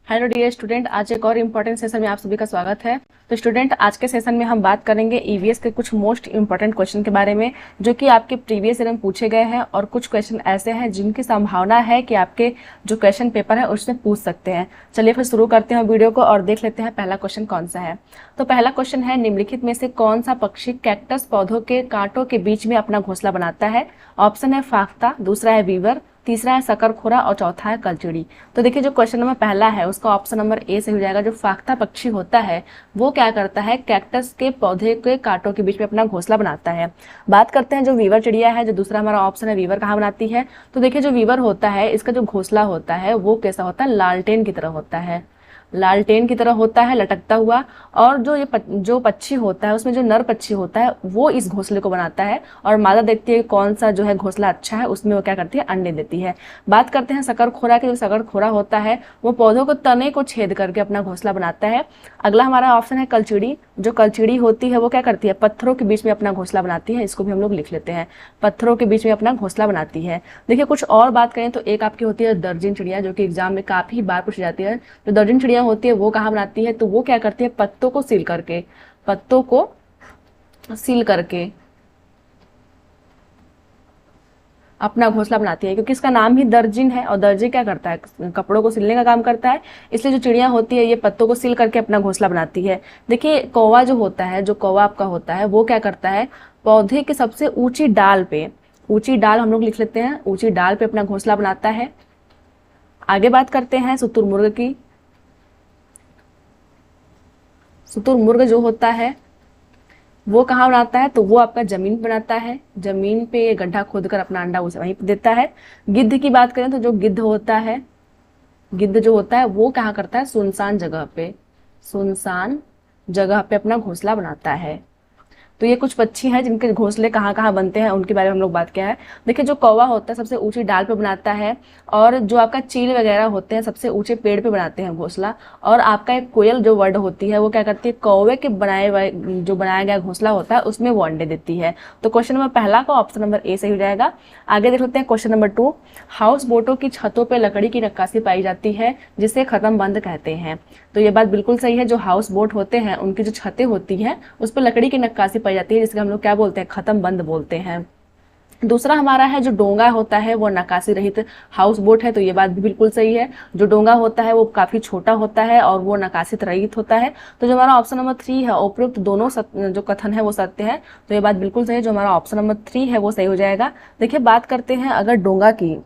Hello dear student, आज एक और इम्पोर्टेंट सेशन में आप सभी का स्वागत है। तो स्टूडेंट, आज के सेशन में हम बात करेंगे ईवीएस के कुछ मोस्ट इम्पोर्टेंट क्वेश्चन के बारे में, जो कि आपके प्रीवियस ईयर में पूछे गए हैं और कुछ क्वेश्चन ऐसे हैं जिनकी संभावना है कि आपके जो क्वेश्चन पेपर है उसमें पूछ सकते हैं। चलिए फिर शुरू करते हैं वीडियो को और देख लेते हैं पहला क्वेश्चन कौन सा है। तो पहला क्वेश्चन है, निम्नलिखित में से कौन सा पक्षी कैक्टस पौधों के कांटों के बीच में अपना घोंसला बनाता है? ऑप्शन है फाख्ता, दूसरा है वीवर, तीसरा है शकरखोरा और चौथा है कलचुड़ी। तो देखिए, जो क्वेश्चन नंबर पहला है उसका ऑप्शन नंबर ए से हो जाएगा। जो फाख्ता पक्षी होता है वो क्या करता है, कैक्टस के पौधे के कांटों के बीच में अपना घोंसला बनाता है। बात करते हैं जो वीवर चिड़िया है, जो दूसरा हमारा ऑप्शन है, वीवर कहाँ बनाती है। तो देखिए, जो वीवर होता है इसका जो घोंसला होता है वो कैसा होता है, लालटेन की तरह होता है, लालटेन की तरह होता है, लटकता हुआ। और जो पक्षी होता है उसमें जो नर पक्षी होता है वो इस घोंसले को बनाता है और मादा देखती है कौन सा जो है घोंसला अच्छा है, उसमें वो क्या करती है, अंडे देती है। बात करते हैं शकरखोरा के। जो शकरखोरा होता है वो पौधों को तने को छेद करके अपना घोंसला बनाता है। अगला हमारा ऑप्शन है कलचीड़ी। जो कलचीड़ी होती है वो क्या करती है, पत्थरों के बीच में अपना घोंसला बनाती है। इसको भी हम लोग लिख लेते हैं, पत्थरों के बीच में अपना घोंसला बनाती है। देखिए, कुछ और बात करें तो एक आपकी होती है दर्जन चिड़िया, जो कि एग्जाम में काफी बार पूछी जाती है। जो दर्जन चिड़िया होती है वो कहाँ बनाती है, तो वो क्या करती है, पत्तों को सील करके, पत्तों को सील करके अपना घोंसला बनाती है, क्योंकि इसका नाम ही दर्जिन है और दर्जी क्या करता है, कपड़ों को सिलने का काम करता है। इसलिए जो चिड़िया होती है ये पत्तों को सील करके अपना घोंसला बनाती है। देखिए, कौवा जो होता है, जो कौवा आपका होता है वो क्या करता है, पौधे के सबसे ऊंची डाल पे, ऊंची डाल हम लोग लिख लेते हैं, ऊंची डाल पे अपना घोंसला बनाता है। आगे बात करते हैं शुतुरमुर्ग की। शुतुरमुर्ग जो होता है वो कहाँ बनाता है, तो वो आपका जमीन बनाता है, जमीन पे गड्ढा खोद कर अपना अंडा उसे वहीं पे देता है। गिद्ध की बात करें तो जो गिद्ध होता है, गिद्ध जो होता है वो कहाँ करता है, सुनसान जगह पे, सुनसान जगह पे अपना घोंसला बनाता है। तो ये कुछ पक्षी हैं जिनके घोंसले कहाँ कहाँ बनते हैं, उनके बारे में हम लोग बात किया है। देखिए, जो कौवा होता है सबसे ऊंची डाल पे बनाता है, और जो आपका चील वगैरह होते हैं सबसे ऊंचे पेड़ पे बनाते हैं घोंसला। और आपका एक कोयल जो वर्ड होती है वो क्या करती है, कौवे के जो बनाया गया घोंसला होता है उसमें वो अंडे देती है। तो क्वेश्चन नंबर पहला का ऑप्शन नंबर ए सही हो जाएगा। आगे देख लेते हैं क्वेश्चन नंबर 2। हाउस बोटों की छतों पर लकड़ी की नक्काशी पाई जाती है जिसे खत्म बंद कहते हैं। तो ये बात बिल्कुल सही है। जो हाउस बोट होते हैं उनकी जो छतें होती हैं उस पर लकड़ी की नक्काशी पाई जाती है, जिसके हम लोग क्या बोलते हैं, खत्म बंद बोलते हैं। दूसरा हमारा है जो डोंगा होता है वो नक्काशी रहित हाउस बोट है। तो ये बात भी बिल्कुल सही है। जो डोंगा होता है वो काफी छोटा होता है और वो नक्काशी रहित होता है। तो जो हमारा ऑप्शन नंबर 3 है, उपरोक्त दोनों जो कथन है वो सत्य है। तो ये बात बिल्कुल सही है, जो हमारा ऑप्शन नंबर 3 है वो सही हो जाएगा। देखिए, बात करते हैं अगर डोंगा की,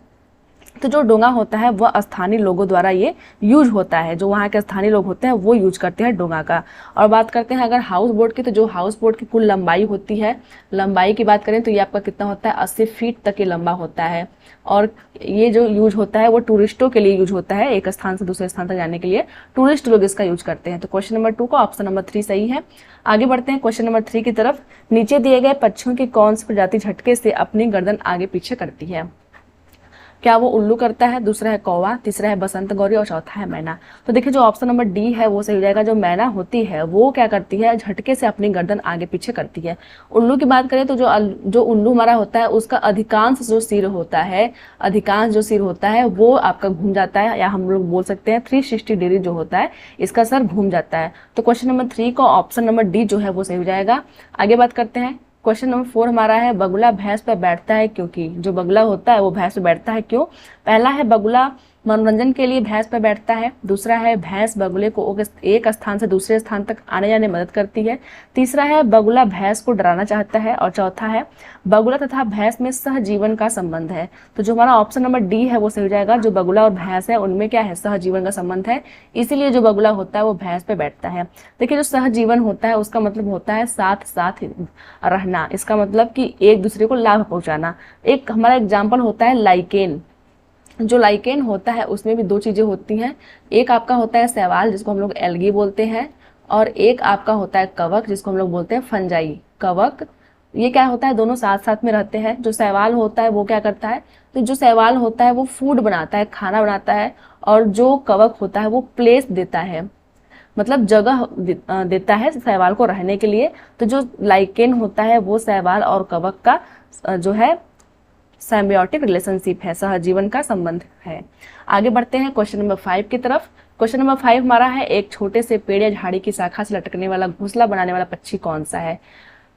तो जो डोंगा होता है वह स्थानीय लोगों द्वारा ये यूज होता है, जो वहाँ के स्थानीय लोग होते हैं वो यूज करते हैं डोंगा का। और बात करते हैं अगर हाउस बोट की, तो जो हाउस बोट की कुल लंबाई होती है, लंबाई की बात करें तो ये आपका कितना होता है, 80 फीट तक ये लंबा होता है। और ये जो यूज होता है वो टूरिस्टों के लिए यूज होता है, एक स्थान से दूसरे स्थान तक जाने के लिए टूरिस्ट लोग इसका यूज करते हैं। तो क्वेश्चन नंबर 2 का ऑप्शन नंबर 3 सही है। आगे बढ़ते हैं क्वेश्चन नंबर 3 की तरफ। नीचे दिए गए पक्षियों की कौन सी प्रजाति झटके से अपनी गर्दन आगे पीछे करती है? क्या वो उल्लू करता है, दूसरा है कौवा, तीसरा है बसंत गौरी और चौथा है मैना। तो देखिए, जो ऑप्शन नंबर डी है वो सही हो जाएगा। जो मैना होती है वो क्या करती है, झटके से अपनी गर्दन आगे पीछे करती है। उल्लू की बात करें तो जो उल्लू हमारा होता है उसका अधिकांश जो सिर होता है, अधिकांश जो सिर होता है वो आपका घूम जाता है, या हम लोग बोल सकते हैं 360 डिग्री जो होता है इसका सर घूम जाता है। तो क्वेश्चन नंबर 3 का ऑप्शन नंबर डी जो है वो सही हो जाएगा। आगे बात करते हैं क्वेश्चन नंबर 4 हमारा है, बगुला भैंस पर बैठता है क्योंकि। जो बगुला होता है वो भैंस पर बैठता है क्यों? पहला है, बगुला मनोरंजन के लिए भैंस पर बैठता है। दूसरा है, भैंस बगुले को एक स्थान से दूसरे स्थान तक आने जाने में मदद करती है। तीसरा है, बगुला भैंस को डराना चाहता है। और चौथा है, बगुला तथा भैंस में सहजीवन का संबंध है। तो जो हमारा ऑप्शन नंबर डी है वो सही हो जाएगा। जो बगुला और भैंस है उनमें क्या है, सहजीवन का संबंध है, इसीलिए जो बगुला होता है वो भैंस पे बैठता है। देखिए, जो सहजीवन होता है उसका मतलब होता है साथ साथ रहना, इसका मतलब कि एक दूसरे को लाभ पहुंचाना। एक हमारा एग्जाम्पल होता है लाइकेन। जो लाइकेन होता है उसमें भी दो चीजें होती हैं, एक आपका होता है शैवाल जिसको हम लोग एल्गी बोलते हैं, और एक आपका होता है कवक जिसको हम लोग बोलते हैं फंजाई। कवक, ये क्या होता है, दोनों साथ साथ में रहते हैं। जो शैवाल होता है वो क्या करता है, तो जो शैवाल होता है वो फूड बनाता है, खाना बनाता है, और जो कवक होता है वो प्लेस देता है, मतलब जगह देता है शैवाल को रहने के लिए। तो जो लाइकेन होता है वो शैवाल और कवक का जो है सिम्बायोटिक रिलेशनशिप है, सहजीवन का संबंध है। आगे बढ़ते हैं क्वेश्चन नंबर 5 की तरफ। क्वेश्चन नंबर 5 हमारा है, एक छोटे से पेड़ या झाड़ी की शाखा से लटकने वाला घोंसला बनाने वाला पक्षी कौन सा है।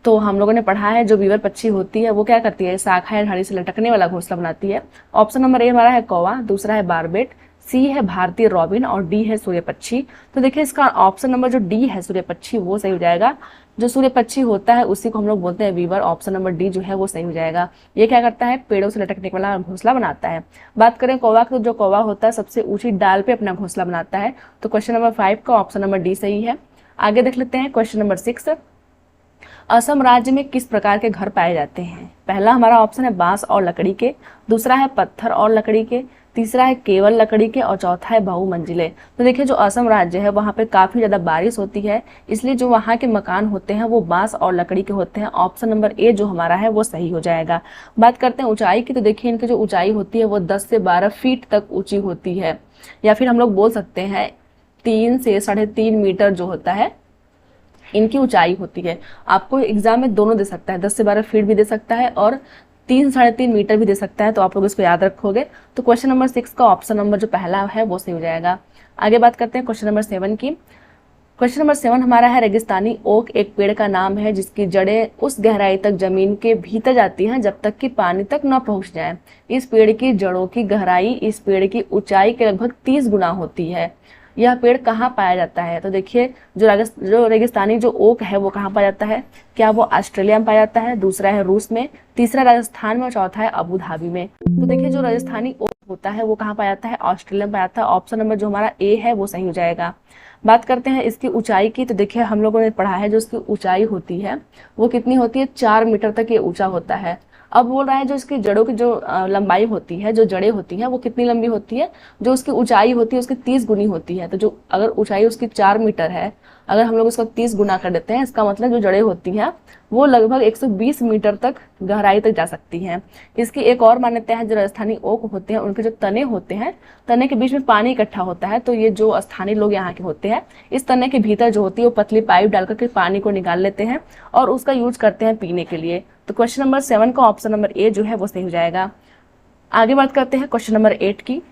तो हम लोगों ने पढ़ा है जो बीवर पक्षी होती है वो क्या करती है, शाखा या झाड़ी से लटकने वाला घोंसला बनाती है। ऑप्शन नंबर ए हमारा है कौवा, दूसरा है बारबेट, सी है भारतीय रॉबिन और डी है सूर्य पक्षी। तो देखिए इसका ऑप्शन नंबर जो डी है सूर्य पक्षी वो सही हो जाएगा। जो सूर्य पक्षी होता है उसी को हम लोग बोलते हैं वीवर। ऑप्शन नंबर डी जो है वो सही हो जाएगा। ये क्या करता है, पेड़ों से लटकने वाला घोंसला बनाता है। बात करें कौवा की, तो जो कौवा होता है सबसे ऊंची डाल पे अपना घोंसला बनाता है। तो क्वेश्चन नंबर 5 का ऑप्शन नंबर डी सही है। आगे देख लेते हैं क्वेश्चन नंबर 6। असम राज्य में किस प्रकार के घर पाए जाते हैं। पहला हमारा ऑप्शन है बांस और लकड़ी के, दूसरा है पत्थर और लकड़ी के, तीसरा है केवल लकड़ी के और चौथा है बहुमंजिले। तो देखिए जो असम राज्य है वहाँ पे काफी ज्यादा बारिश होती है, इसलिए जो वहाँ के मकान होते हैं वो बांस और लकड़ी के होते हैं। ऑप्शन नंबर ए जो हमारा है वो सही हो जाएगा। बात करते हैं ऊंचाई की, तो देखिए इनकी जो ऊंचाई होती है वो 10 से 12 फीट तक ऊंची होती है, या फिर हम लोग बोल सकते हैं 3 से 3.5 मीटर जो होता है इनकी ऊंचाई होती है। आपको एग्जाम में दोनों दे सकता है, 10 से 12 फीट भी दे सकता है और 3 से 3.5 मीटर भी दे सकता है। तो आप लोग इसको याद रखोगे। तो क्वेश्चन नंबर 6 का ऑप्शन नंबर जो पहला है वो सही हो जाएगा। आगे बात करते हैं क्वेश्चन नंबर 7 की। क्वेश्चन नंबर 7 हमारा है, रेगिस्तानी ओक एक पेड़ का नाम है जिसकी जड़ें उस गहराई तक जमीन के भीतर जाती हैं जब तक कि पानी तक न पहुंच जाए। इस पेड़ की जड़ों की गहराई इस पेड़ की ऊंचाई के लगभग 30 गुना होती है। यह पेड़ कहाँ पाया जाता है। तो देखिए जो रेगिस्तानी जो ओक है वो कहाँ पाया जाता है, क्या वो ऑस्ट्रेलिया में पाया जाता है, दूसरा है रूस में, तीसरा राजस्थान में और चौथा है अबू धाबी में। तो देखिए जो राजस्थानी ओक होता है वो कहाँ पाया जाता है, ऑस्ट्रेलिया में पाया जाता है। ऑप्शन नंबर जो हमारा ए है वो सही हो जाएगा। बात करते हैं इसकी ऊंचाई की, तो देखिए हम लोगों ने पढ़ा है जो इसकी ऊंचाई होती है वो कितनी होती है, 4 मीटर तक ये ऊंचा होता है। अब बोल रहा है जो इसकी जड़ों की जो लंबाई होती है, जो जड़ें होती हैं वो कितनी लंबी होती है, जो उसकी ऊंचाई होती है उसकी 30 गुनी होती है। तो जो अगर ऊंचाई उसकी 4 मीटर है, अगर हम लोग उसका 30 गुना कर देते हैं, इसका मतलब जो जड़ें होती हैं वो लगभग 120 मीटर तक गहराई तक जा सकती हैं। इसकी एक और मान्यता है, जो राजस्थानी ओक होते हैं उनके जो तने होते हैं, तने के बीच में पानी इकट्ठा होता है। तो ये जो स्थानीय लोग यहाँ के होते हैं, इस तने के भीतर जो होती है वो पतली पाइप डालकर के पानी को निकाल लेते हैं और उसका यूज करते हैं पीने के लिए। तो क्वेश्चन नंबर 7 का ऑप्शन नंबर ए जो है वो सही हो जाएगा। आगे बात करते हैं क्वेश्चन नंबर 8 की।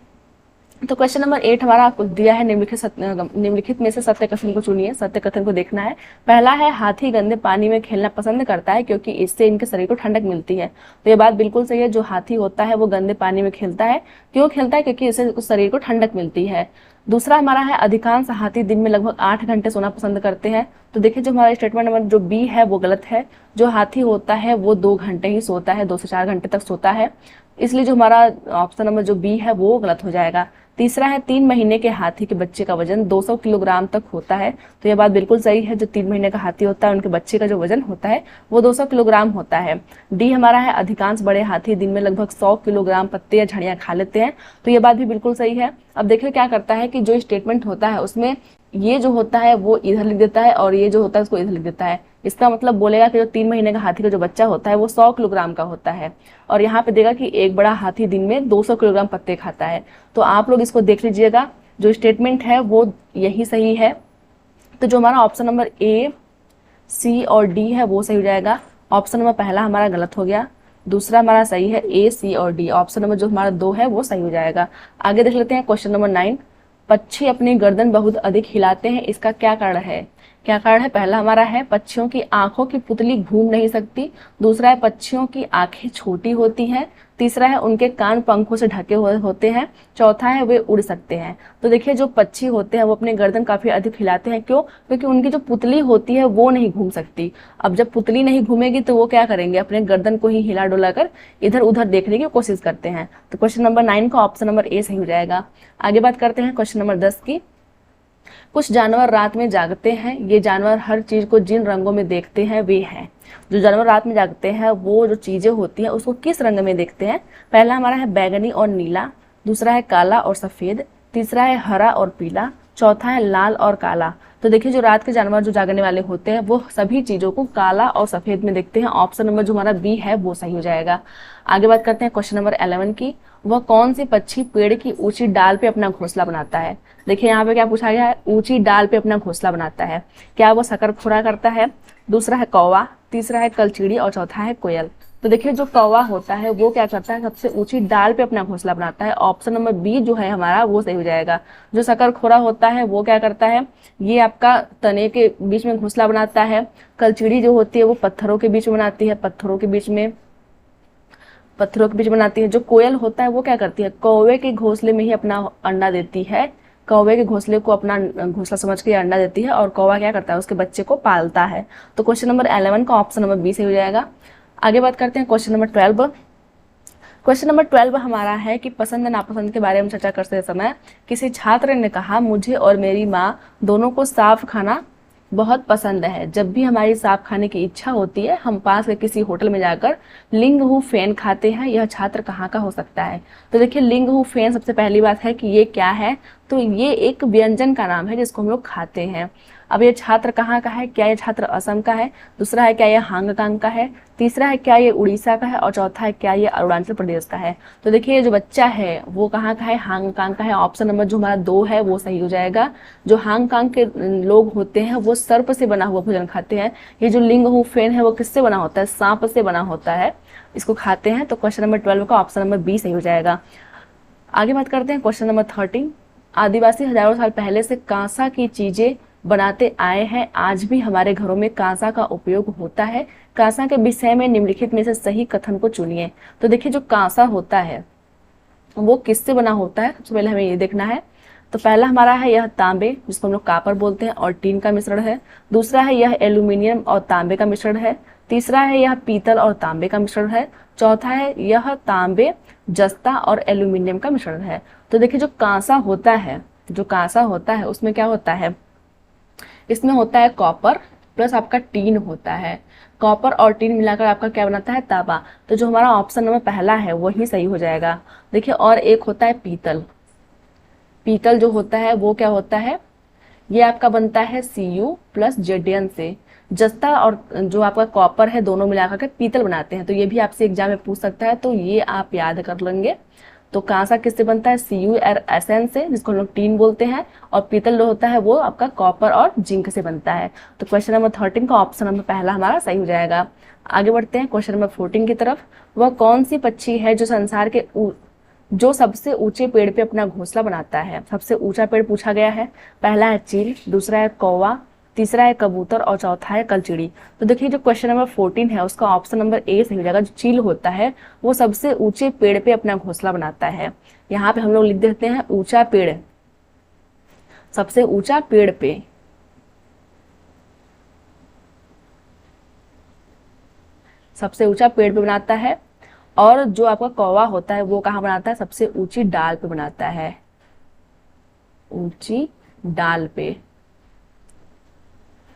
तो क्वेश्चन नंबर 8 हमारा आपको दिया है, निम्नलिखित में से सत्य कथन को चुनिए। सत्य कथन को देखना है। पहला है, हाथी गंदे पानी में खेलना पसंद करता है क्योंकि इससे इनके शरीर को ठंडक मिलती है। तो ये बात बिल्कुल सही है, जो हाथी होता है वो गंदे पानी में खेलता है। क्यों खेलता है, क्योंकि इससे उस शरीर को ठंडक मिलती है। दूसरा हमारा है, अधिकांश हाथी दिन में लगभग 8 घंटे सोना पसंद करते हैं। तो देखिए जो हमारा स्टेटमेंट नंबर जो बी है वो गलत है। जो हाथी होता है वो 2 घंटे ही सोता है, 2 से 4 घंटे तक सोता है, इसलिए जो हमारा ऑप्शन नंबर जो बी है वो गलत हो जाएगा। तीसरा है, 3 महीने के हाथी के बच्चे का वजन 200 किलोग्राम तक होता है। तो यह बात बिल्कुल सही है, जो 3 महीने का हाथी होता है उनके बच्चे का जो वजन होता है वो 200 किलोग्राम होता है। डी हमारा है, अधिकांश बड़े हाथी दिन में लगभग 100 किलोग्राम पत्ते या झाड़ियां खा लेते हैं। तो यह बात भी बिल्कुल सही है। अब देखिए क्या करता है कि जो स्टेटमेंट होता है उसमें ये जो होता है वो इधर लिख देता है और ये जो होता है उसको इधर लिख देता है। इसका मतलब बोलेगा कि जो 3 महीने का हाथी का जो बच्चा होता है वो 100 किलोग्राम का होता है, और यहाँ पे देगा कि एक बड़ा हाथी दिन में 200 किलोग्राम पत्ते खाता है। तो आप लोग इसको देख लीजिएगा, जो स्टेटमेंट है वो यही सही है। तो जो हमारा ऑप्शन नंबर ए, सी और डी है वो सही हो जाएगा। ऑप्शन नंबर पहला हमारा गलत हो गया, दूसरा हमारा सही है, ए, सी और डी। ऑप्शन नंबर जो हमारा 2 है वो सही हो जाएगा। आगे देख लेते हैं क्वेश्चन नंबर 9। पक्षी अपनी गर्दन बहुत अधिक हिलाते हैं, इसका क्या कारण है। क्या कारण है, पहला हमारा है, पक्षियों की आंखों की पुतली घूम नहीं सकती। दूसरा है, पक्षियों की आंखें छोटी होती हैं। तीसरा है, उनके कान पंखों से ढके हुए होते हैं। चौथा है, वे उड़ सकते हैं। तो देखिए जो पक्षी होते हैं वो अपने गर्दन काफी अधिक हिलाते हैं। क्यों, क्योंकि उनकी जो पुतली होती है वो नहीं घूम सकती। अब जब पुतली नहीं घूमेगी तो वो क्या करेंगे, अपने गर्दन को ही हिला डुला कर इधर उधर देखने की कोशिश करते हैं। तो क्वेश्चन नंबर 9 का ऑप्शन नंबर ए सही हो जाएगा। आगे बात करते हैं क्वेश्चन नंबर 10 की। कुछ जानवर रात में जागते हैं, ये जानवर हर चीज को जिन रंगों में देखते हैं वे हैं। जो जानवर रात में जागते हैं वो जो चीजें होती हैं उसको किस रंग में देखते हैं। पहला हमारा है बैगनी और नीला, दूसरा है काला और सफेद, तीसरा है हरा और पीला, चौथा है लाल और काला। तो देखिए जो रात के जानवर जो जागने वाले होते हैं वो सभी चीजों को काला और सफेद में देखते हैं। ऑप्शन नंबर जो हमारा बी है वो सही हो जाएगा। आगे बात करते हैं क्वेश्चन नंबर 11 की। वह कौन सी पक्षी पेड़ की ऊंची डाल पे अपना घोंसला बनाता है। देखिए यहाँ पे क्या पूछा गया है, ऊंची डाल पे अपना घोंसला बनाता है। क्या वो शकरखुरा करता है, दूसरा है कौवा, तीसरा है कलचीड़ी और चौथा है कोयल। तो देखिए जो कौवा होता है वो क्या करता है, सबसे ऊंची डाल पे अपना घोंसला बनाता है। ऑप्शन नंबर बी जो है हमारा वो सही हो जाएगा। जो शकरखोरा होता है वो क्या करता है, ये आपका तने के बीच में घोंसला बनाता है। कलचीड़ी जो होती है वो पत्थरों के बीच में बनाती है, पत्थरों के बीच बनाती है। जो कोयल होता है वो क्या करती है, कौवे के घोंसले में ही अपना अंडा देती है, कौवे के घोंसले को अपना घोंसला समझ के अंडा देती है और कौवा क्या करता है, उसके बच्चे को पालता है। तो क्वेश्चन नंबर 11 का ऑप्शन नंबर बी से हो जाएगा। आगे बात करते हैं क्वेश्चन नंबर 12। क्वेश्चन नंबर 12 हमारा है कि पसंद नापसंद के बारे में चर्चा करते समय किसी छात्र ने कहा, मुझे और मेरी माँ दोनों को साफ खाना बहुत पसंद है। जब भी हमारी साफ खाने की इच्छा होती है हम पास के किसी होटल में जाकर लिंग हु फेन खाते हैं। यह छात्र कहाँ का हो सकता है। तो देखिए लिंग हु फेन, सबसे पहली बात है कि ये क्या है, तो ये एक व्यंजन का नाम है जिसको हम लोग खाते हैं। अब ये छात्र कहाँ का है, क्या ये छात्र असम का है, दूसरा है क्या ये हांगकांग का है, तीसरा है क्या ये उड़ीसा का है, और चौथा है क्या ये अरुणाचल प्रदेश का है। तो देखिए जो बच्चा है वो कहाँ का है, हांगकांग का है। ऑप्शन नंबर जो हमारा 2 है वो सही हो जाएगा। जो हांगकांग के लोग होते हैं वो सर्प से बना हुआ भोजन खाते हैं। ये जो लिंग हु फेन है वो किससे बना होता है, सांप से बना होता है, इसको खाते हैं। तो क्वेश्चन नंबर 12 का ऑप्शन नंबर बी सही हो जाएगा। आगे बात करते हैं क्वेश्चन नंबर 13। आदिवासी हजारों साल पहले से कांसा की चीजें बनाते आए हैं, आज भी हमारे घरों में कांसा का उपयोग होता है। कांसा के विषय में निम्नलिखित में से सही कथन को चुनिए। तो देखिए जो कांसा होता है वो किससे बना होता है, सबसे पहले हमें ये देखना है। तो पहला हमारा है यह तांबे, जिसको हम लोग कापर बोलते हैं, और टीन का मिश्रण है। दूसरा है यह एल्यूमिनियम और तांबे का मिश्रण है। तीसरा है यह पीतल और तांबे का मिश्रण है। चौथा है यह तांबे, जस्ता और एल्यूमिनियम का मिश्रण है। तो देखिए जो कांसा होता है उसमें क्या होता है, इसमें होता है कॉपर प्लस आपका टीन होता है। कॉपर और टीन मिलाकर आपका क्या बनाता है, तांबा। तो जो हमारा ऑप्शन नंबर पहला है वही सही हो जाएगा। देखिए और एक होता है पीतल। पीतल जो होता है वो क्या होता है, ये आपका बनता है Cu प्लस Zn से। जस्ता और जो आपका कॉपर है दोनों मिलाकर के पीतल बनाते हैं। तो ये भी आपसे एग्जाम में पूछ सकता है, तो ये आप याद कर लेंगे। तो कांसा किससे बनता है, CuSn से, जिसको हम लोग टीन बोलते हैं, और पीतल जो होता है वो आपका कॉपर और जिंक से बनता है। तो क्वेश्चन नंबर 13 का ऑप्शन नंबर पहला हमारा सही हो जाएगा। आगे बढ़ते हैं क्वेश्चन नंबर 14 की तरफ। वह कौन सी पक्षी है जो संसार के जो सबसे ऊंचे पेड़ पे अपना घोंसला बनाता है। सबसे ऊंचा पेड़ पूछा गया है। पहला है चील, दूसरा है कौवा, तीसरा है कबूतर और चौथा है कलचिड़ी। तो देखिए जो क्वेश्चन नंबर 14 है उसका ऑप्शन नंबर ए सही हो जाएगा। जो चील होता है वो सबसे ऊंचे पेड़ पे अपना घोंसला बनाता है। यहाँ पे हम लोग लिख देते हैं ऊंचा पेड़, सबसे ऊंचा पेड़ पे, सबसे ऊंचा पेड़ पे बनाता है। और जो आपका कौवा होता है वो कहाँ बनाता है, सबसे ऊंची डाल पे बनाता है, ऊंची डाल पे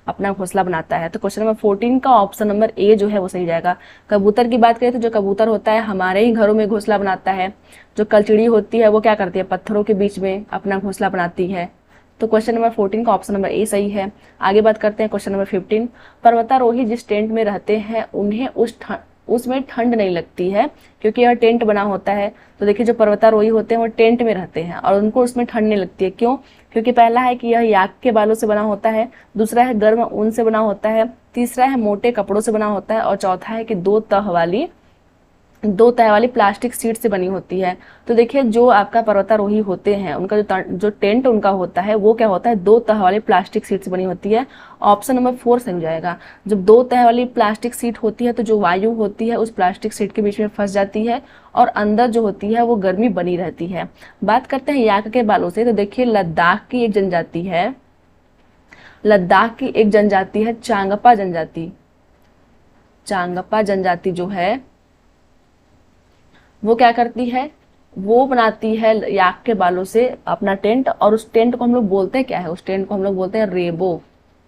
अपना घोंसला बनाता है। तो क्वेश्चन नंबर 14 का ऑप्शन नंबर ए जो है वो सही जाएगा। कबूतर की बात करें तो जो कबूतर होता है हमारे ही घरों में घोंसला बनाता है। जो कलचिड़ी होती है वो क्या करती है, पत्थरों के बीच में अपना घोंसला बनाती है। तो क्वेश्चन नंबर 14 का ऑप्शन नंबर ए सही है। आगे बात करते हैं क्वेश्चन नंबर 15। पर्वतारोही जिस टेंट में रहते हैं उन्हें उसमें ठंड नहीं लगती है क्योंकि यह टेंट बना होता है। तो देखिए जो पर्वतारोही होते हैं वो टेंट में रहते हैं और उनको उसमें ठंड नहीं लगती है। क्यों, क्योंकि पहला है कि यह याक के बालों से बना होता है, दूसरा है गर्म ऊन से बना होता है, तीसरा है मोटे कपड़ों से बना होता है, और चौथा है कि दो तह वाली प्लास्टिक शीट से बनी होती है। तो देखिए जो आपका पर्वतारोही होते हैं उनका जो टेंट उनका होता है वो क्या होता है, 2 तह वाली प्लास्टिक शीट से बनी होती है। ऑप्शन नंबर 4 सही हो जाएगा। जब 2 तह वाली प्लास्टिक शीट होती है तो जो वायु होती है उस प्लास्टिक शीट के बीच में फंस जाती है और अंदर जो होती है वो गर्मी बनी रहती है। बात करते हैं याक के बालों से। तो देखिए लद्दाख की एक जनजाति है चांगपा जनजाति। चांगपा जनजाति जो है वो क्या करती है, वो बनाती है याक के बालों से अपना टेंट, और उस टेंट को हम लोग बोलते हैं क्या है, उस टेंट को हम लोग बोलते हैं रेबो।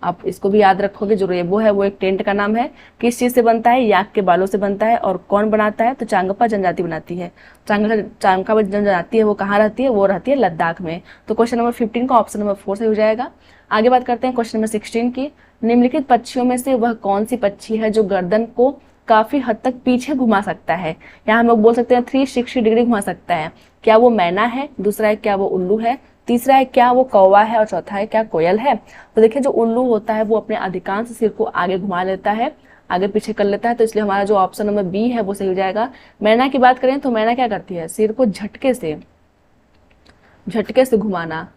आप इसको भी याद रखोगे, जो रेबो है वो एक टेंट का नाम है। किस चीज से बनता है, याक के बालों से बनता है। और कौन बनाता है, तो चांगपा जनजाति बनाती है। चांगपा जनजाति है वो कहाँ रहती है, वो रहती है लद्दाख में। तो क्वेश्चन नंबर 15 का ऑप्शन नंबर 4 से हो जाएगा। आगे बात करते हैं क्वेश्चन नंबर 16 की। निम्नलिखित पक्षियों में से वह कौन सी पक्षी है जो गर्दन को काफी हद तक पीछे घुमा सकता है। यहाँ हम लोग बोल सकते हैं 360 डिग्री घुमा सकता है। क्या वो मैना है, दूसरा है क्या वो उल्लू है, तीसरा है क्या वो कौवा है, और चौथा है क्या कोयल है। तो देखिए जो उल्लू होता है वो अपने अधिकांश सिर को आगे घुमा लेता है, आगे पीछे कर लेता है, तो इसलिए हमारा जो ऑप्शन नंबर बी है वो सही हो जाएगा। मैना की बात करें तो मैना क्या करती है, सिर को झटके से घुमाना।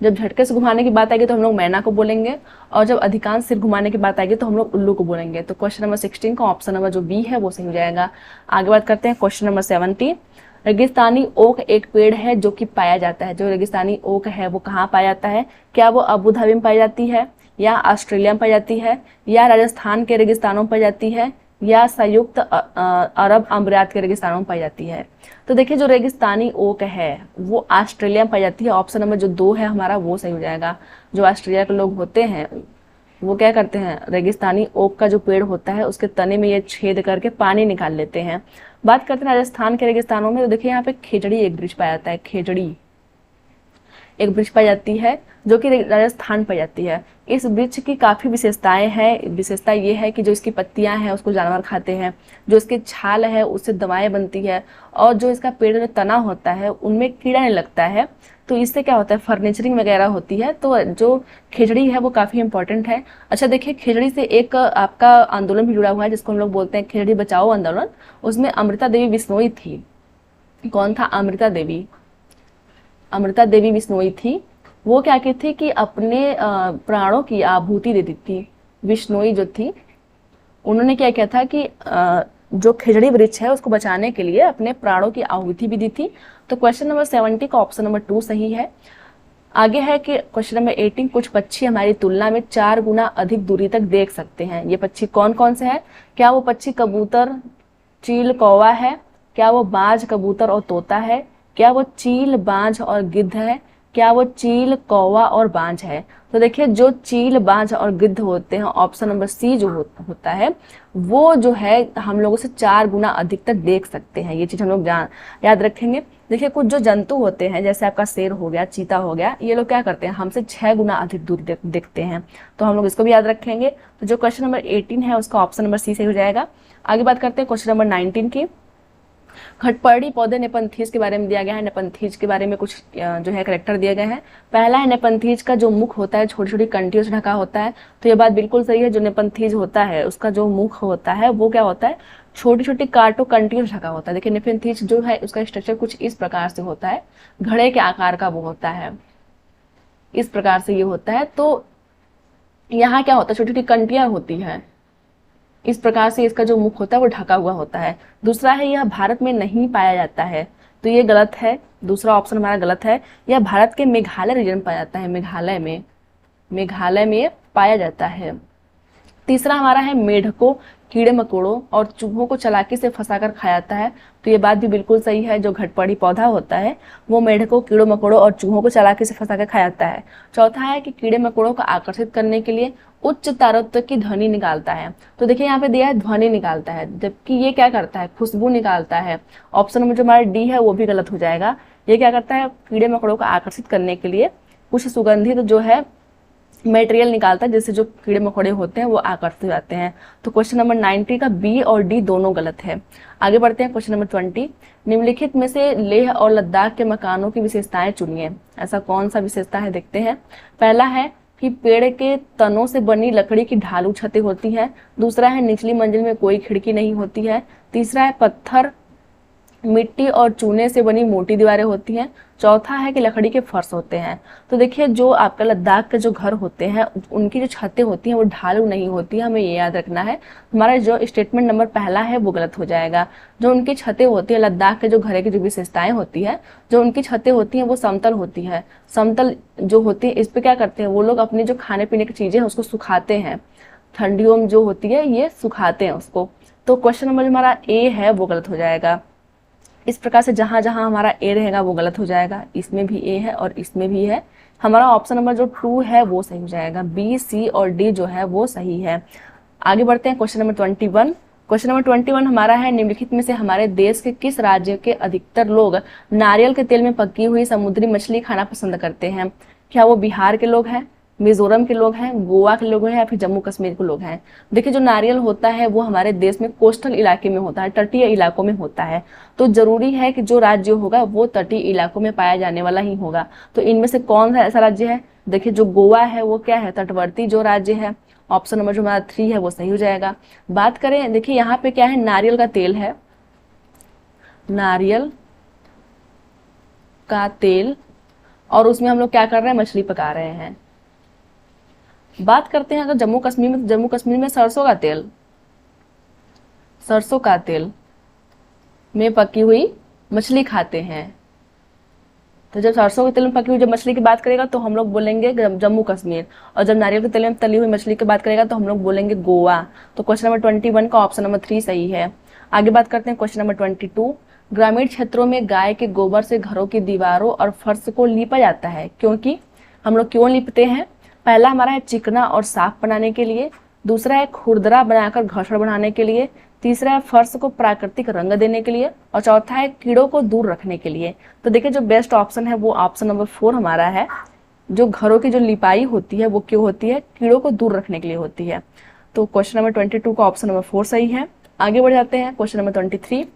जब झटके से घुमाने की बात आएगी तो हम लोग मैना को बोलेंगे, और जब अधिकांश सिर घुमाने की बात आएगी तो हम लोग उल्लू को बोलेंगे। तो क्वेश्चन नंबर 16 का ऑप्शन नंबर जो बी है वो सही हो जाएगा। आगे बात करते हैं क्वेश्चन नंबर 17। रेगिस्तानी ओक एक पेड़ है जो कि पाया जाता है। जो रेगिस्तानी ओक है वो कहाँ पाया जाता है? क्या वो अबू धाबी में पाई जाती है, या ऑस्ट्रेलिया में पाई जाती है, या राजस्थान के रेगिस्तानों में पाई जाती है, या संयुक्त अरब अमीरात के रेगिस्तानों में पाई जाती है? तो देखिए जो रेगिस्तानी ओक है वो ऑस्ट्रेलिया में पाई जाती है। ऑप्शन नंबर जो 2 है हमारा वो सही हो जाएगा। जो ऑस्ट्रेलिया के लोग होते हैं वो क्या करते हैं, रेगिस्तानी ओक का जो पेड़ होता है उसके तने में ये छेद करके पानी निकाल लेते हैं। बात करते हैं राजस्थान के रेगिस्तानों में, तो देखिए यहाँ पे खेजड़ी एक वृक्ष पाया जाता है। खेजड़ी एक वृक्ष पाई जाती है जो कि राजस्थान पाई जाती है। इस वृक्ष की काफ़ी विशेषताएं हैं। विशेषता ये है कि जो इसकी पत्तियां हैं उसको जानवर खाते हैं, जो इसकी छाल है उससे दवाएं बनती है, और जो इसका पेड़ जो तना होता है उनमें कीड़ा नहीं लगता है। तो इससे क्या होता है, फर्नीचरिंग वगैरह होती है। तो जो खेजड़ी है वो काफ़ी इंपॉर्टेंट है। अच्छा देखिए, खेजड़ी से एक आपका आंदोलन भी जुड़ा हुआ है जिसको हम लोग बोलते हैं खेजड़ी बचाओ आंदोलन। उसमें अमृता देवी बिश्नोई थी। कौन था? अमृता देवी। अमृता देवी बिश्नोई थी। वो क्या की थी कि अपने प्राणों की आहुति दे दी थी। बिश्नोई जो थी उन्होंने क्या किया था कि जो खेजड़ी वृक्ष है उसको बचाने के लिए अपने प्राणों की आहुति भी दी थी। तो क्वेश्चन नंबर 70 का ऑप्शन नंबर 2 सही है। आगे है कि क्वेश्चन नंबर 18, कुछ पक्षी हमारी तुलना में 4 गुना अधिक दूरी तक देख सकते हैं। ये पक्षी कौन कौन से हैं? क्या वो पक्षी कबूतर, चील, कौवा है? क्या वो बाज, कबूतर और तोता है? क्या वो चील, बाज और गिद्ध है? क्या वो चील, कौवा और बाज है? तो देखिए जो चील, बाज और गिद्ध होते हैं, ऑप्शन नंबर सी जो होता है वो जो है हम लोगों से 4 गुना अधिक तक देख सकते हैं। ये चीज हम लोग याद रखेंगे। देखिए कुछ जो जंतु होते हैं जैसे आपका शेर हो गया, चीता हो गया, ये लोग क्या करते हैं, हमसे 6 गुना अधिक दूरी देखते हैं। तो हम लोग इसको भी याद रखेंगे। तो जो क्वेश्चन नंबर 18 है उसका ऑप्शन नंबर सी सही हो जाएगा। आगे बात करते हैं क्वेश्चन नंबर 19 की। घटपर्णी पौधे नेपंथीज के बारे में दिया गया है। नेपंथीज के बारे में कुछ जो है करेक्टर दिए गए हैं। पहला है नेपंथीज का जो मुख होता है छोटी छोटी कंटियों से ढका होता है। तो ये बात बिल्कुल सही है। जो नेपंथीज होता है उसका जो मुख होता है वो क्या होता है, छोटी छोटी कांटों कंटियों से ढका होता है। देखिए नेपंथीज जो है उसका स्ट्रक्चर कुछ इस प्रकार से होता है, घड़े के आकार का वो होता है, इस प्रकार से ये होता है। तो यहाँ क्या होता है, छोटी छोटी कंटियां होती है, इस प्रकार से इसका जो मुख होता है वो ढका हुआ होता है। दूसरा है यह भारत में नहीं पाया जाता है। तो ये गलत है, दूसरा ऑप्शन हमारा गलत है। यह भारत के मेघालय रीजन में पाया जाता है। मेघालय में पाया जाता है। तीसरा हमारा है मेढकों, कीड़े मकोड़ों और चूहों को चालाकी से फंसाकर खाया जाता है। तो ये बात भी बिल्कुल सही है। जो घटपड़ी पौधा होता है वो मेढकों, कीड़ों मकोड़ों और चूहों को चालाकी से फंसाकर खाया जाता है। चौथा है कि कीड़े मकोड़ों को आकर्षित करने के लिए उच्च तारत्व की ध्वनि निकालता है। तो देखिए यहाँ पे दिया है ध्वनि निकालता है, जबकि ये क्या करता है, खुशबू निकालता है। ऑप्शन नंबर जो हमारा डी है वो भी गलत हो जाएगा। ये क्या करता है, कीड़े मकोड़ों को आकर्षित करने के लिए कुछ सुगंधित जो है मटेरियल निकालता है जिससे जो कीड़े मकोड़े होते हैं वो आकर्षित हो जाते हैं। तो क्वेश्चन नंबर 90 का बी और डी दोनों गलत है। आगे बढ़ते हैं क्वेश्चन नंबर 20। निम्नलिखित में से लेह और लद्दाख के मकानों की विशेषताएं चुनिए। ऐसा कौन सा विशेषता है, देखते हैं। पहला है कि पेड़ के तनों से बनी लकड़ी की ढालू छतें होती हैं। दूसरा है निचली मंजिल में कोई खिड़की नहीं होती है। तीसरा है पत्थर, मिट्टी और चूने से बनी मोटी दीवारें होती हैं। चौथा है कि लकड़ी के फर्श होते हैं। तो देखिए जो आपका लद्दाख के जो घर होते हैं उनकी जो छतें होती हैं वो ढालू नहीं होती है, हमें ये याद रखना है। हमारा जो स्टेटमेंट नंबर पहला है वो गलत हो जाएगा। जो उनकी छतें होती है, लद्दाख के जो घरे की जो विशेषताएं होती है, जो उनकी छतें होती हैं वो समतल होती है। समतल जो होती है इस पे क्या करते हैं वो लोग, अपनी जो खाने पीने की चीजें हैं उसको सुखाते हैं। ठंडियों में जो होती है ये सुखाते हैं उसको। तो क्वेश्चन नंबर जो हमारा ए है वो गलत हो जाएगा। इस प्रकार से जहां जहां हमारा ए रहेगा वो गलत हो जाएगा। इसमें भी ए है और इसमें भी है। हमारा ऑप्शन नंबर जो 2 है वो सही हो जाएगा। बी, सी और डी जो है वो सही है। आगे बढ़ते हैं क्वेश्चन नंबर 21। क्वेश्चन नंबर 21 हमारा है निम्नलिखित में से हमारे देश के किस राज्य के अधिकतर लोग नारियल के तेल में पकी हुई समुद्री मछली खाना पसंद करते हैं? क्या वो बिहार के लोग हैं, मिजोरम के लोग हैं, गोवा के लोग हैं या फिर जम्मू कश्मीर के लोग हैं? देखिए जो नारियल होता है वो हमारे देश में कोस्टल इलाके में होता है, तटीय इलाकों में होता है। तो जरूरी है कि जो राज्य होगा वो तटीय इलाकों में पाया जाने वाला ही होगा। तो इनमें से कौन सा ऐसा राज्य है? देखिए जो गोवा है वो क्या है, तटवर्ती जो राज्य है। ऑप्शन नंबर जो हमारा 3 है वो सही हो जाएगा। बात करें, देखिए यहाँ पे क्या है, नारियल का तेल है, नारियल का तेल, और उसमें हम लोग क्या कर रहे हैं, मछली पका रहे हैं। बात करते हैं अगर जम्मू कश्मीर में, तो जम्मू कश्मीर में सरसों का तेल, सरसों का तेल में पकी हुई मछली खाते हैं। तो जब सरसों के तेल में पकी हुई जब मछली की बात करेगा तो हम लोग बोलेंगे जम्मू कश्मीर, और जब नारियल के तेल में तली हुई मछली की बात करेगा तो हम लोग बोलेंगे गोवा। तो क्वेश्चन नंबर 21 का ऑप्शन नंबर 3 सही है। आगे बात करते हैं क्वेश्चन नंबर 22। ग्रामीण क्षेत्रों में गाय के गोबर से घरों की दीवारों और फर्श को लीपा जाता है, क्योंकि हम लोग क्यों लीपते हैं? पहला हमारा है चिकना और साफ बनाने के लिए, दूसरा है खुरदरा बनाकर घर्षण बढ़ाने के लिए, तीसरा है फर्श को प्राकृतिक रंग देने के लिए, और चौथा है कीड़ों को दूर रखने के लिए। तो देखिए जो बेस्ट ऑप्शन है वो ऑप्शन नंबर 4 हमारा है। जो घरों की जो लिपाई होती है वो क्यों होती है? कीड़ों को दूर रखने के लिए होती है। तो क्वेश्चन नंबर 22 का ऑप्शन नंबर 4 सही है। आगे बढ़ जाते हैं क्वेश्चन नंबर 23।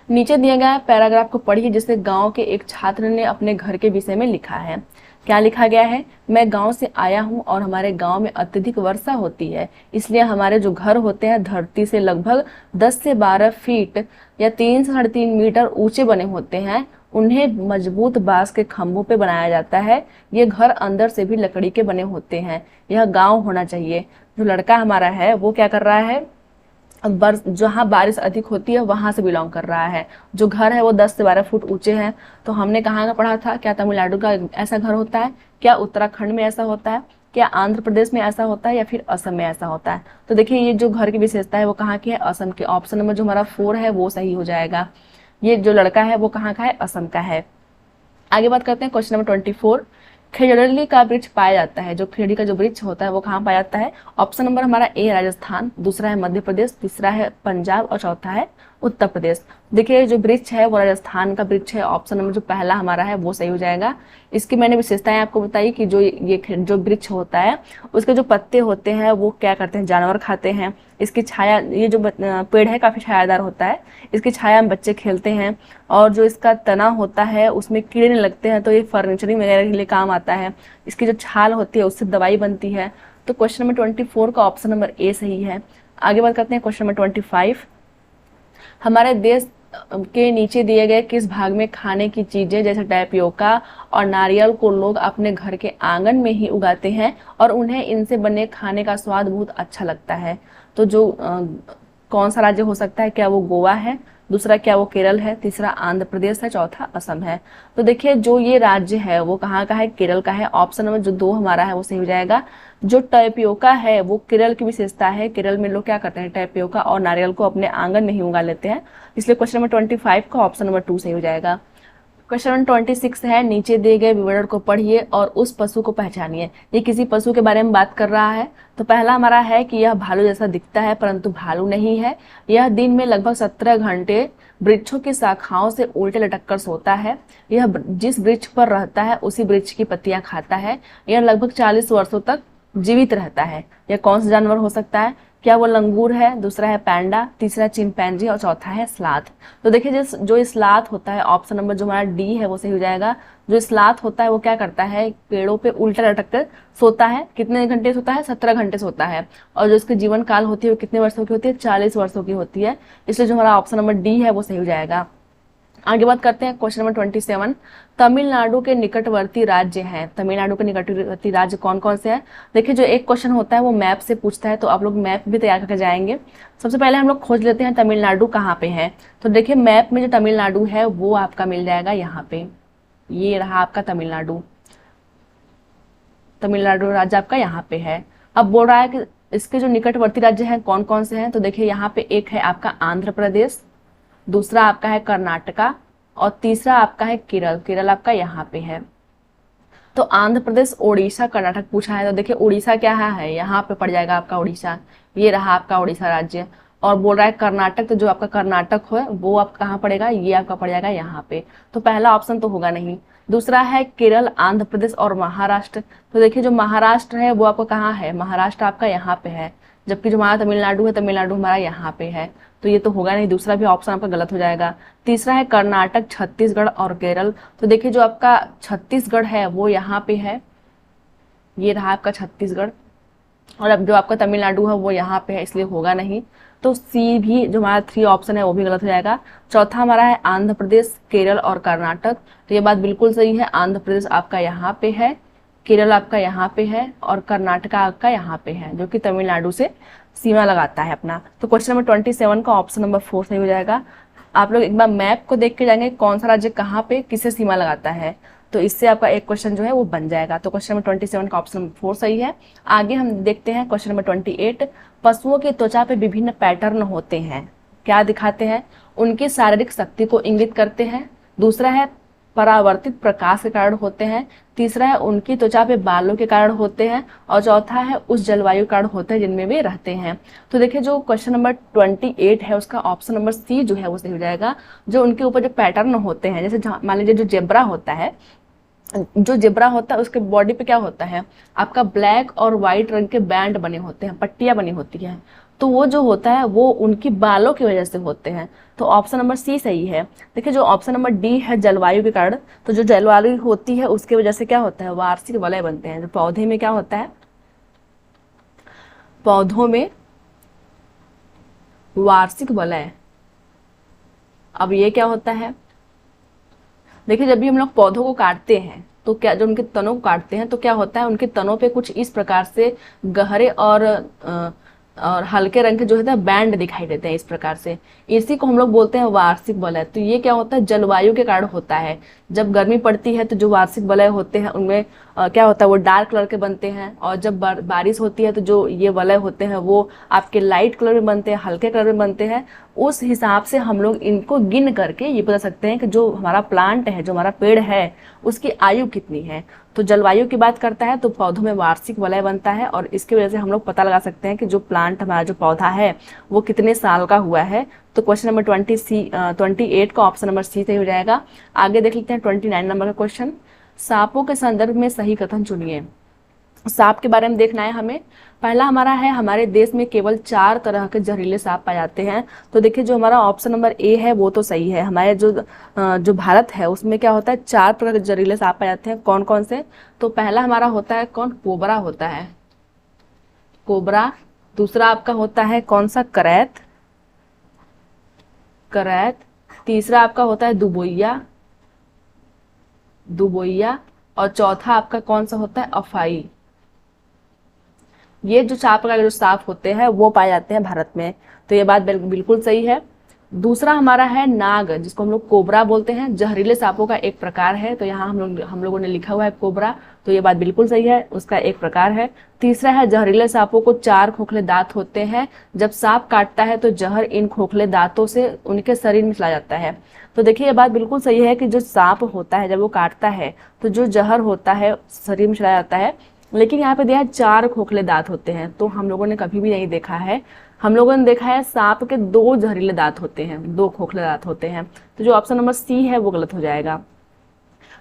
नीचे दिए गए पैराग्राफ को पढ़िए जिसे गांव के एक छात्र ने अपने घर के विषय में लिखा है। क्या लिखा गया है? मैं गांव से आया हूं और हमारे गांव में अत्यधिक वर्षा होती है, इसलिए हमारे जो घर होते हैं धरती से लगभग 10 से 12 फीट या 3 से 3.5 मीटर ऊंचे बने होते हैं। उन्हें मजबूत बांस के खंभों पे बनाया जाता है। ये घर अंदर से भी लकड़ी के बने होते हैं। यह गांव होना चाहिए। जो लड़का हमारा है वो क्या कर रहा है? जहाँ बारिश अधिक होती है वहां से बिलोंग कर रहा है। जो घर है वो 10 से 12 फुट ऊंचे हैं। तो हमने कहाँ का पढ़ा था? क्या तमिलनाडु का ऐसा घर होता है? क्या उत्तराखंड में ऐसा होता है? क्या आंध्र प्रदेश में ऐसा होता है? या फिर असम में ऐसा होता है? तो देखिए ये जो घर की विशेषता है वो कहाँ की है? असम के। ऑप्शन नंबर जो हमारा 4 है वो सही हो जाएगा। ये जो लड़का है वो कहाँ का है? असम का है। आगे बात करते हैं क्वेश्चन नंबर 24। खेजड़ली का वृक्ष पाया जाता है, जो खेजड़ी का जो वृक्ष होता है वो कहाँ पाया जाता है? ऑप्शन नंबर हमारा ए राजस्थान, दूसरा है मध्य प्रदेश, तीसरा है पंजाब और चौथा है उत्तर प्रदेश। देखिए जो वृक्ष है वो राजस्थान का वृक्ष है। ऑप्शन नंबर जो पहला हमारा है वो सही हो जाएगा। इसकी मैंने विशेषताएं आपको बताई कि जो ये जो वृक्ष होता है उसके जो पत्ते होते हैं वो क्या करते हैं? जानवर खाते हैं। इसकी छाया, ये जो पेड़ है काफी छायादार होता है, इसकी छाया में बच्चे खेलते हैं। और जो इसका तना होता है उसमें कीड़े नहीं लगते हैं, तो ये फर्नीचरिंग वगैरह के लिए काम आता है। इसकी जो छाल होती है उससे दवाई बनती है। तो क्वेश्चन नंबर 24 का ऑप्शन नंबर ए सही है। आगे बात करते हैं क्वेश्चन नंबर 25। हमारे देश के नीचे दिए गए किस भाग में खाने की चीजें जैसे टैपियोका और नारियल को लोग अपने घर के आंगन में ही उगाते हैं और उन्हें इनसे बने खाने का स्वाद बहुत अच्छा लगता है? तो जो कौन सा राज्य हो सकता है? क्या वो गोवा है, दूसरा क्या वो केरल है, तीसरा आंध्र प्रदेश है, चौथा असम है? तो देखिए जो ये राज्य है वो कहाँ का है? केरल का है। ऑप्शन नंबर जो 2 हमारा है वो सही हो जाएगा। जो टैपियोका है वो केरल की विशेषता है। केरल में लोग क्या करते हैं? टैपियोका और नारियल को अपने आंगन में ही उगा लेते हैं। इसलिए क्वेश्चन नंबर 25 का ऑप्शन नंबर 2 सही हो जाएगा। क्वेश्चन नंबर 26 है, नीचे दिए गए विवरण को पढ़िए और उस पशु को पहचानिए। ये किसी पशु के बारे में बात कर रहा है। तो पहला हमारा है कि यह भालू जैसा दिखता है परंतु भालू नहीं है। यह दिन में लगभग 17 घंटे वृक्षों की शाखाओं से उल्टे लटक कर सोता है। यह जिस वृक्ष पर रहता है उसी वृक्ष की पत्तियां खाता है। यह लगभग 40 वर्षों तक जीवित रहता है। यह कौन सा जानवर हो सकता है? क्या वो लंगूर है, दूसरा है पैंडा, तीसरा चिंपैंजी और चौथा है स्लाथ? तो देखिए जो स्लाथ होता है, ऑप्शन नंबर जो हमारा डी है वो सही हो जाएगा। जो स्लाथ होता है वो क्या करता है? पेड़ों पे उल्टा लटक कर सोता है। कितने घंटे सोता है? 17 घंटे सोता है। और जो इसकी जीवन काल होती है वो कितने वर्षों की होती है? 40 वर्षों की होती है। इसलिए जो हमारा ऑप्शन नंबर डी है वो सही हो जाएगा। आगे बात करते हैं क्वेश्चन नंबर 27। तमिलनाडु के निकटवर्ती राज्य हैं। तमिलनाडु के निकटवर्ती राज्य कौन कौन से हैं? देखिए जो एक क्वेश्चन होता है वो मैप से पूछता है, तो आप लोग मैप भी तैयार करके जाएंगे। सबसे पहले हम लोग खोज लेते हैं तमिलनाडु कहाँ पे है। तो देखिए मैप में जो तमिलनाडु है वो आपका मिल जाएगा यहाँ पे। ये रहा आपका तमिलनाडु। तमिलनाडु राज्य आपका यहाँ पे है। अब बोल रहा है कि इसके जो निकटवर्ती राज्य हैं कौन कौन से हैं। तो देखिए यहाँ पे एक है आपका आंध्र प्रदेश, दूसरा आपका है कर्नाटका और तीसरा आपका है केरल। केरल आपका यहाँ पे है। तो आंध्र प्रदेश, ओडिशा, कर्नाटक पूछा है। तो देखिए उड़ीसा क्या है? यहाँ पे पड़ जाएगा आपका उड़ीसा। ये रहा आपका उड़ीसा राज्य। और बोल रहा है कर्नाटक, तो जो आपका कर्नाटक है वो आपका कहाँ पड़ेगा? ये आपका पड़ जाएगा यहाँ पे। तो पहला ऑप्शन तो होगा नहीं। दूसरा है केरल, आंध्र प्रदेश और महाराष्ट्र। तो देखिए जो महाराष्ट्र है वो आपका कहाँ है? महाराष्ट्र आपका यहाँ पे है। जबकि जो हमारा तमिलनाडु है, तमिलनाडु हमारा यहाँ पे है। तो ये तो होगा नहीं, दूसरा भी ऑप्शन आपका गलत हो जाएगा। तीसरा है कर्नाटक, छत्तीसगढ़ और केरल। तो देखिए जो आपका छत्तीसगढ़ है वो यहाँ पे है। ये रहा आपका छत्तीसगढ़। और अब जो आपका तमिलनाडु है वो यहाँ पे है, इसलिए होगा नहीं। तो सी भी जो हमारा 3 ऑप्शन है वो भी गलत हो जाएगा। चौथा हमारा है आंध्र प्रदेश, केरल और कर्नाटक। तो ये बात बिल्कुल सही है, आंध्र प्रदेश आपका यहाँ पे है, केरल आपका यहाँ पे है और कर्नाटका आपका यहाँ पे है, जो कि तमिलनाडु से सीमा लगाता है अपना। तो क्वेश्चन नंबर 27 का ऑप्शन नंबर 4 सही हो जाएगा। आप लोग एक बार मैप को देख के जाएंगे कौन सा राज्य कहाँ पे किससे सीमा लगाता है, तो इससे आपका एक क्वेश्चन जो है वो बन जाएगा। तो क्वेश्चन नंबर 27 का ऑप्शन नंबर 4 सही है। आगे हम देखते हैं क्वेश्चन नंबर 28। पशुओं की त्वचा पे विभिन्न पैटर्न होते हैं, क्या दिखाते हैं? उनकी शारीरिक शक्ति को इंगित करते हैं। दूसरा है परावर्तित प्रकाश के कारण होते हैं। तीसरा है उनकी त्वचा पे बालों के कारण होते हैं। और चौथा है उस जलवायु कारण होते हैं जिनमें वे रहते हैं। तो देखिए जो क्वेश्चन नंबर 28 है उसका ऑप्शन नंबर सी जो है वो सही हो जाएगा। जो उनके ऊपर जो पैटर्न होते हैं, जैसे मान लीजिए जो जेब्रा होता है, जो जेब्रा होता है उसके बॉडी पे क्या होता है, आपका ब्लैक और व्हाइट रंग के बैंड बने होते हैं, पट्टियां बनी होती हैं। तो वो जो होता है वो उनकी बालों की वजह से होते हैं। तो ऑप्शन नंबर सी सही है। देखिए जो ऑप्शन नंबर डी है जलवायु के कारण, तो जो जलवायु होती है उसकी वजह से क्या होता है, वार्षिक वलय बनते हैं। जो पौधे में क्या होता है, पौधों में वार्षिक वलय। अब ये क्या होता है, देखिए जब भी हम लोग पौधों को काटते हैं तो क्या, जब उनके तनों को काटते हैं तो क्या होता है, उनके तनों पे कुछ इस प्रकार से गहरे और हल्के रंग के जो है बैंड दिखाई देते हैं इस प्रकार से। इसी को हम लोग बोलते हैं वार्षिक वलय। तो ये क्या होता है, जलवायु के कारण होता है। जब गर्मी पड़ती है तो जो वार्षिक वलय होते हैं उनमें क्या होता है, वो डार्क कलर के बनते हैं। और जब बारिश होती है तो जो ये वलय होते हैं वो आपके लाइट कलर में बनते हैं, हल्के कलर में बनते हैं। उस हिसाब से हम लोग इनको गिन करके ये बता सकते हैं कि जो हमारा प्लांट है, जो हमारा पेड़ है, उसकी आयु कितनी है। तो जलवायु की बात करता है तो पौधों में वार्षिक वलय बनता है, और इसकी वजह से हम लोग पता लगा सकते हैं कि जो प्लांट हमारा जो पौधा है वो कितने साल का हुआ है। तो क्वेश्चन नंबर 28 का ऑप्शन नंबर सी सही हो जाएगा। आगे देख लेते हैं 29 नंबर का क्वेश्चन। सांपों के संदर्भ में सही कथन चुनिए। सांप के बारे में देखना है हमें। पहला हमारा है, हमारे देश में केवल 4 तरह के जहरीले सांप पाए जाते हैं। तो देखिए जो हमारा ऑप्शन नंबर ए है वो तो सही है। हमारे जो भारत है उसमें क्या होता है, 4 प्रकार के जहरीले सांप पाए जाते हैं। कौन कौन से? तो पहला हमारा होता है कौन, कोबरा होता है, कोबरा। दूसरा आपका होता है कौन सा, करैत, करैत। तीसरा आपका होता है दुबोइया, दुबोइया। और चौथा आपका कौन सा होता है, अफाई। ये जो 4 प्रकार के जो सांप होते हैं वो पाए जाते हैं भारत में। तो ये बात बिल्कुल सही है। दूसरा हमारा है नाग, जिसको हम लोग कोबरा बोलते हैं, जहरीले सांपों का एक प्रकार है। तो यहाँ हम लोगों ने लिखा हुआ है कोबरा, तो ये बात बिल्कुल सही है, उसका एक प्रकार है। तीसरा है जहरीले सांपों को 4 खोखले दांत होते हैं। जब सांप काटता है तो जहर इन खोखले दांतों से उनके शरीर में चला जाता है। तो देखिए ये बात बिल्कुल सही है कि जो सांप होता है जब वो काटता है तो जो जहर होता है शरीर में चला जाता है। लेकिन यहाँ पे दिया है 4 खोखले दांत होते हैं, तो हम लोगों ने कभी भी नहीं देखा है। हम लोगों ने देखा है सांप के 2 जहरीले दांत होते हैं, 2 खोखले दांत होते हैं। तो जो ऑप्शन नंबर सी है वो गलत हो जाएगा।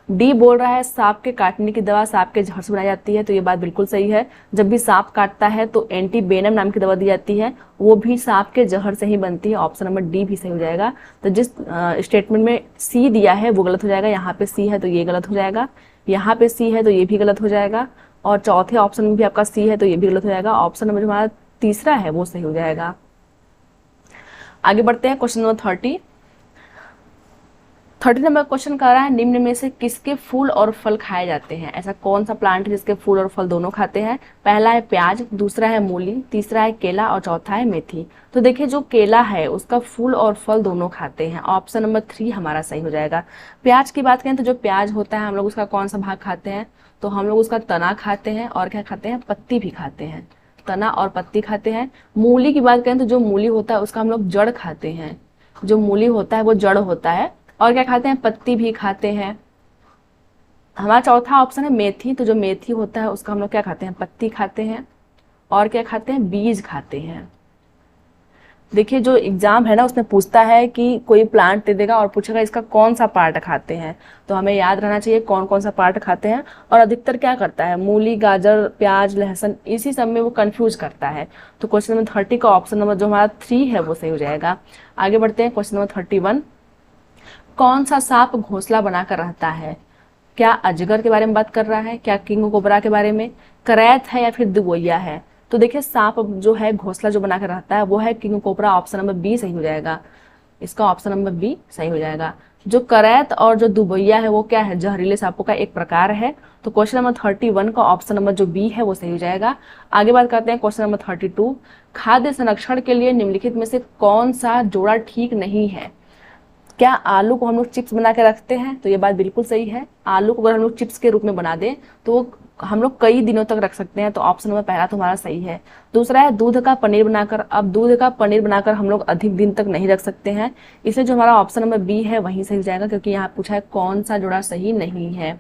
डी बोल रहा है सांप के काटने की दवा सांप के जहर से बनाई जाती है। तो ये बात बिल्कुल सही है। जब भी सांप काटता है तो एंटी वेनम नाम की दवा दी जाती है, वो भी सांप के जहर से ही बनती है। ऑप्शन नंबर डी भी सही हो जाएगा। तो जिस स्टेटमेंट में सी दिया है वो गलत हो जाएगा। यहाँ पे सी है तो ये गलत हो जाएगा, यहाँ पे सी है तो ये भी गलत हो जाएगा, और चौथे ऑप्शन में भी आपका सी है तो ये भी गलत हो जाएगा। ऑप्शन नंबर जो हमारा तीसरा है वो सही हो जाएगा। आगे बढ़ते हैं क्वेश्चन नंबर 30 नंबर क्वेश्चन कर रहा है, निम्न में से किसके फूल और फल खाए जाते हैं? ऐसा कौन सा प्लांट है जिसके फूल और फल दोनों खाते हैं? पहला है प्याज, दूसरा है मूली, तीसरा है केला और चौथा है मेथी। तो देखिए जो केला है उसका फूल और फल दोनों खाते हैं। ऑप्शन नंबर 3 हमारा सही हो जाएगा। प्याज की बात करें तो जो प्याज होता है हम लोग उसका कौन सा भाग खाते हैं? तो हम लोग उसका तना खाते हैं, और क्या खाते हैं, पत्ती भी खाते हैं, तना और पत्ती खाते हैं। मूली की बात करें तो जो मूली होता है उसका हम लोग जड़ खाते हैं, जो मूली होता है वो जड़ होता है, और क्या खाते हैं, पत्ती भी खाते हैं। हमारा चौथा ऑप्शन है मेथी। तो जो मेथी होता है उसका हम लोग क्या खाते हैं, पत्ती खाते हैं, और क्या खाते हैं, बीज खाते हैं। देखिए जो एग्जाम है ना उसमें पूछता है कि कोई प्लांट दे देगा और पूछेगा इसका कौन सा पार्ट खाते हैं, तो हमें याद रहना चाहिए कौन कौन सा पार्ट खाते हैं। और अधिकतर क्या करता है, मूली, गाजर, प्याज, लहसुन, इसी सब में वो कंफ्यूज करता है। तो क्वेश्चन नंबर 30 का ऑप्शन नंबर जो हमारा 3 है वो सही हो जाएगा। आगे बढ़ते हैं क्वेश्चन नंबर 31। कौन सा सांप घोंसला बनाकर रहता है? क्या अजगर के बारे में बात कर रहा है, क्या किंग कोबरा के बारे में, करैत है या फिर दुबोइया है? तो देखिए सांप जो है घोंसला जो बना कर रहता है वो है king cobra, option number B सही हो जाएगा। इसका ऑप्शन नंबर बी सही हो जाएगा। जो करैत और जो दुबैया है वो क्या है, जहरीले सांपों का एक प्रकार है। तो क्वेश्चन नंबर 31 का ऑप्शन नंबर जो बी है वो सही हो जाएगा। आगे बात करते हैं क्वेश्चन नंबर 32। खाद्य संरक्षण के लिए निम्नलिखित में से कौन सा जोड़ा ठीक नहीं है। क्या आलू को हम लोग चिप्स बना के रखते हैं, तो ये बात बिल्कुल सही है। आलू को अगर हम लोग चिप्स के रूप में बना दें तो वो हम लोग कई दिनों तक रख सकते हैं, तो ऑप्शन नंबर पहला तो हमारा सही है। दूसरा है दूध का पनीर बनाकर, अब दूध का पनीर बनाकर हम लोग अधिक दिन तक नहीं रख सकते हैं, इसलिए जो हमारा ऑप्शन नंबर बी है वही सही हो जाएगा, क्योंकि यहाँ पूछा है कौन सा जोड़ा सही नहीं है।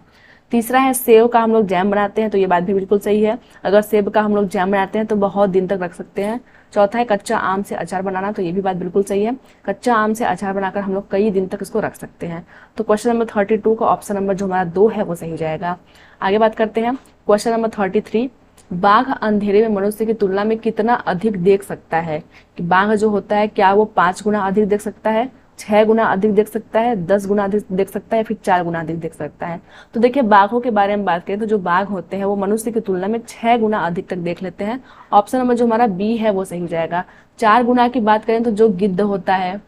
तीसरा है सेब का हम लोग जैम बनाते हैं, तो ये बात भी बिल्कुल सही है, अगर सेब का हम लोग जैम बनाते हैं तो बहुत दिन तक रख सकते हैं। चौथा है कच्चा आम से अचार बनाना, तो ये भी बात बिल्कुल सही है, कच्चा आम से अचार बनाकर हम लोग कई दिन तक इसको रख सकते हैं। तो क्वेश्चन नंबर 32 का ऑप्शन नंबर जो हमारा 2 है वो सही हो जाएगा। आगे बात करते हैं क्वेश्चन नंबर 33। बाघ अंधेरे में मनुष्य की तुलना में कितना अधिक देख सकता है, कि बाघ जो होता है क्या वो 5 गुना अधिक देख सकता है, 6 गुना अधिक देख सकता है, 10 गुना अधिक देख सकता है, फिर 4 गुना अधिक देख सकता है। तो देखिए बाघों के बारे में बात करें तो जो बाघ होते हैं वो मनुष्य की तुलना में 6 गुना अधिक तक देख लेते हैं, ऑप्शन नंबर जो हमारा बी है वो सही हो जाएगा। 4 गुना की बात करें तो जो गिद्ध होता है,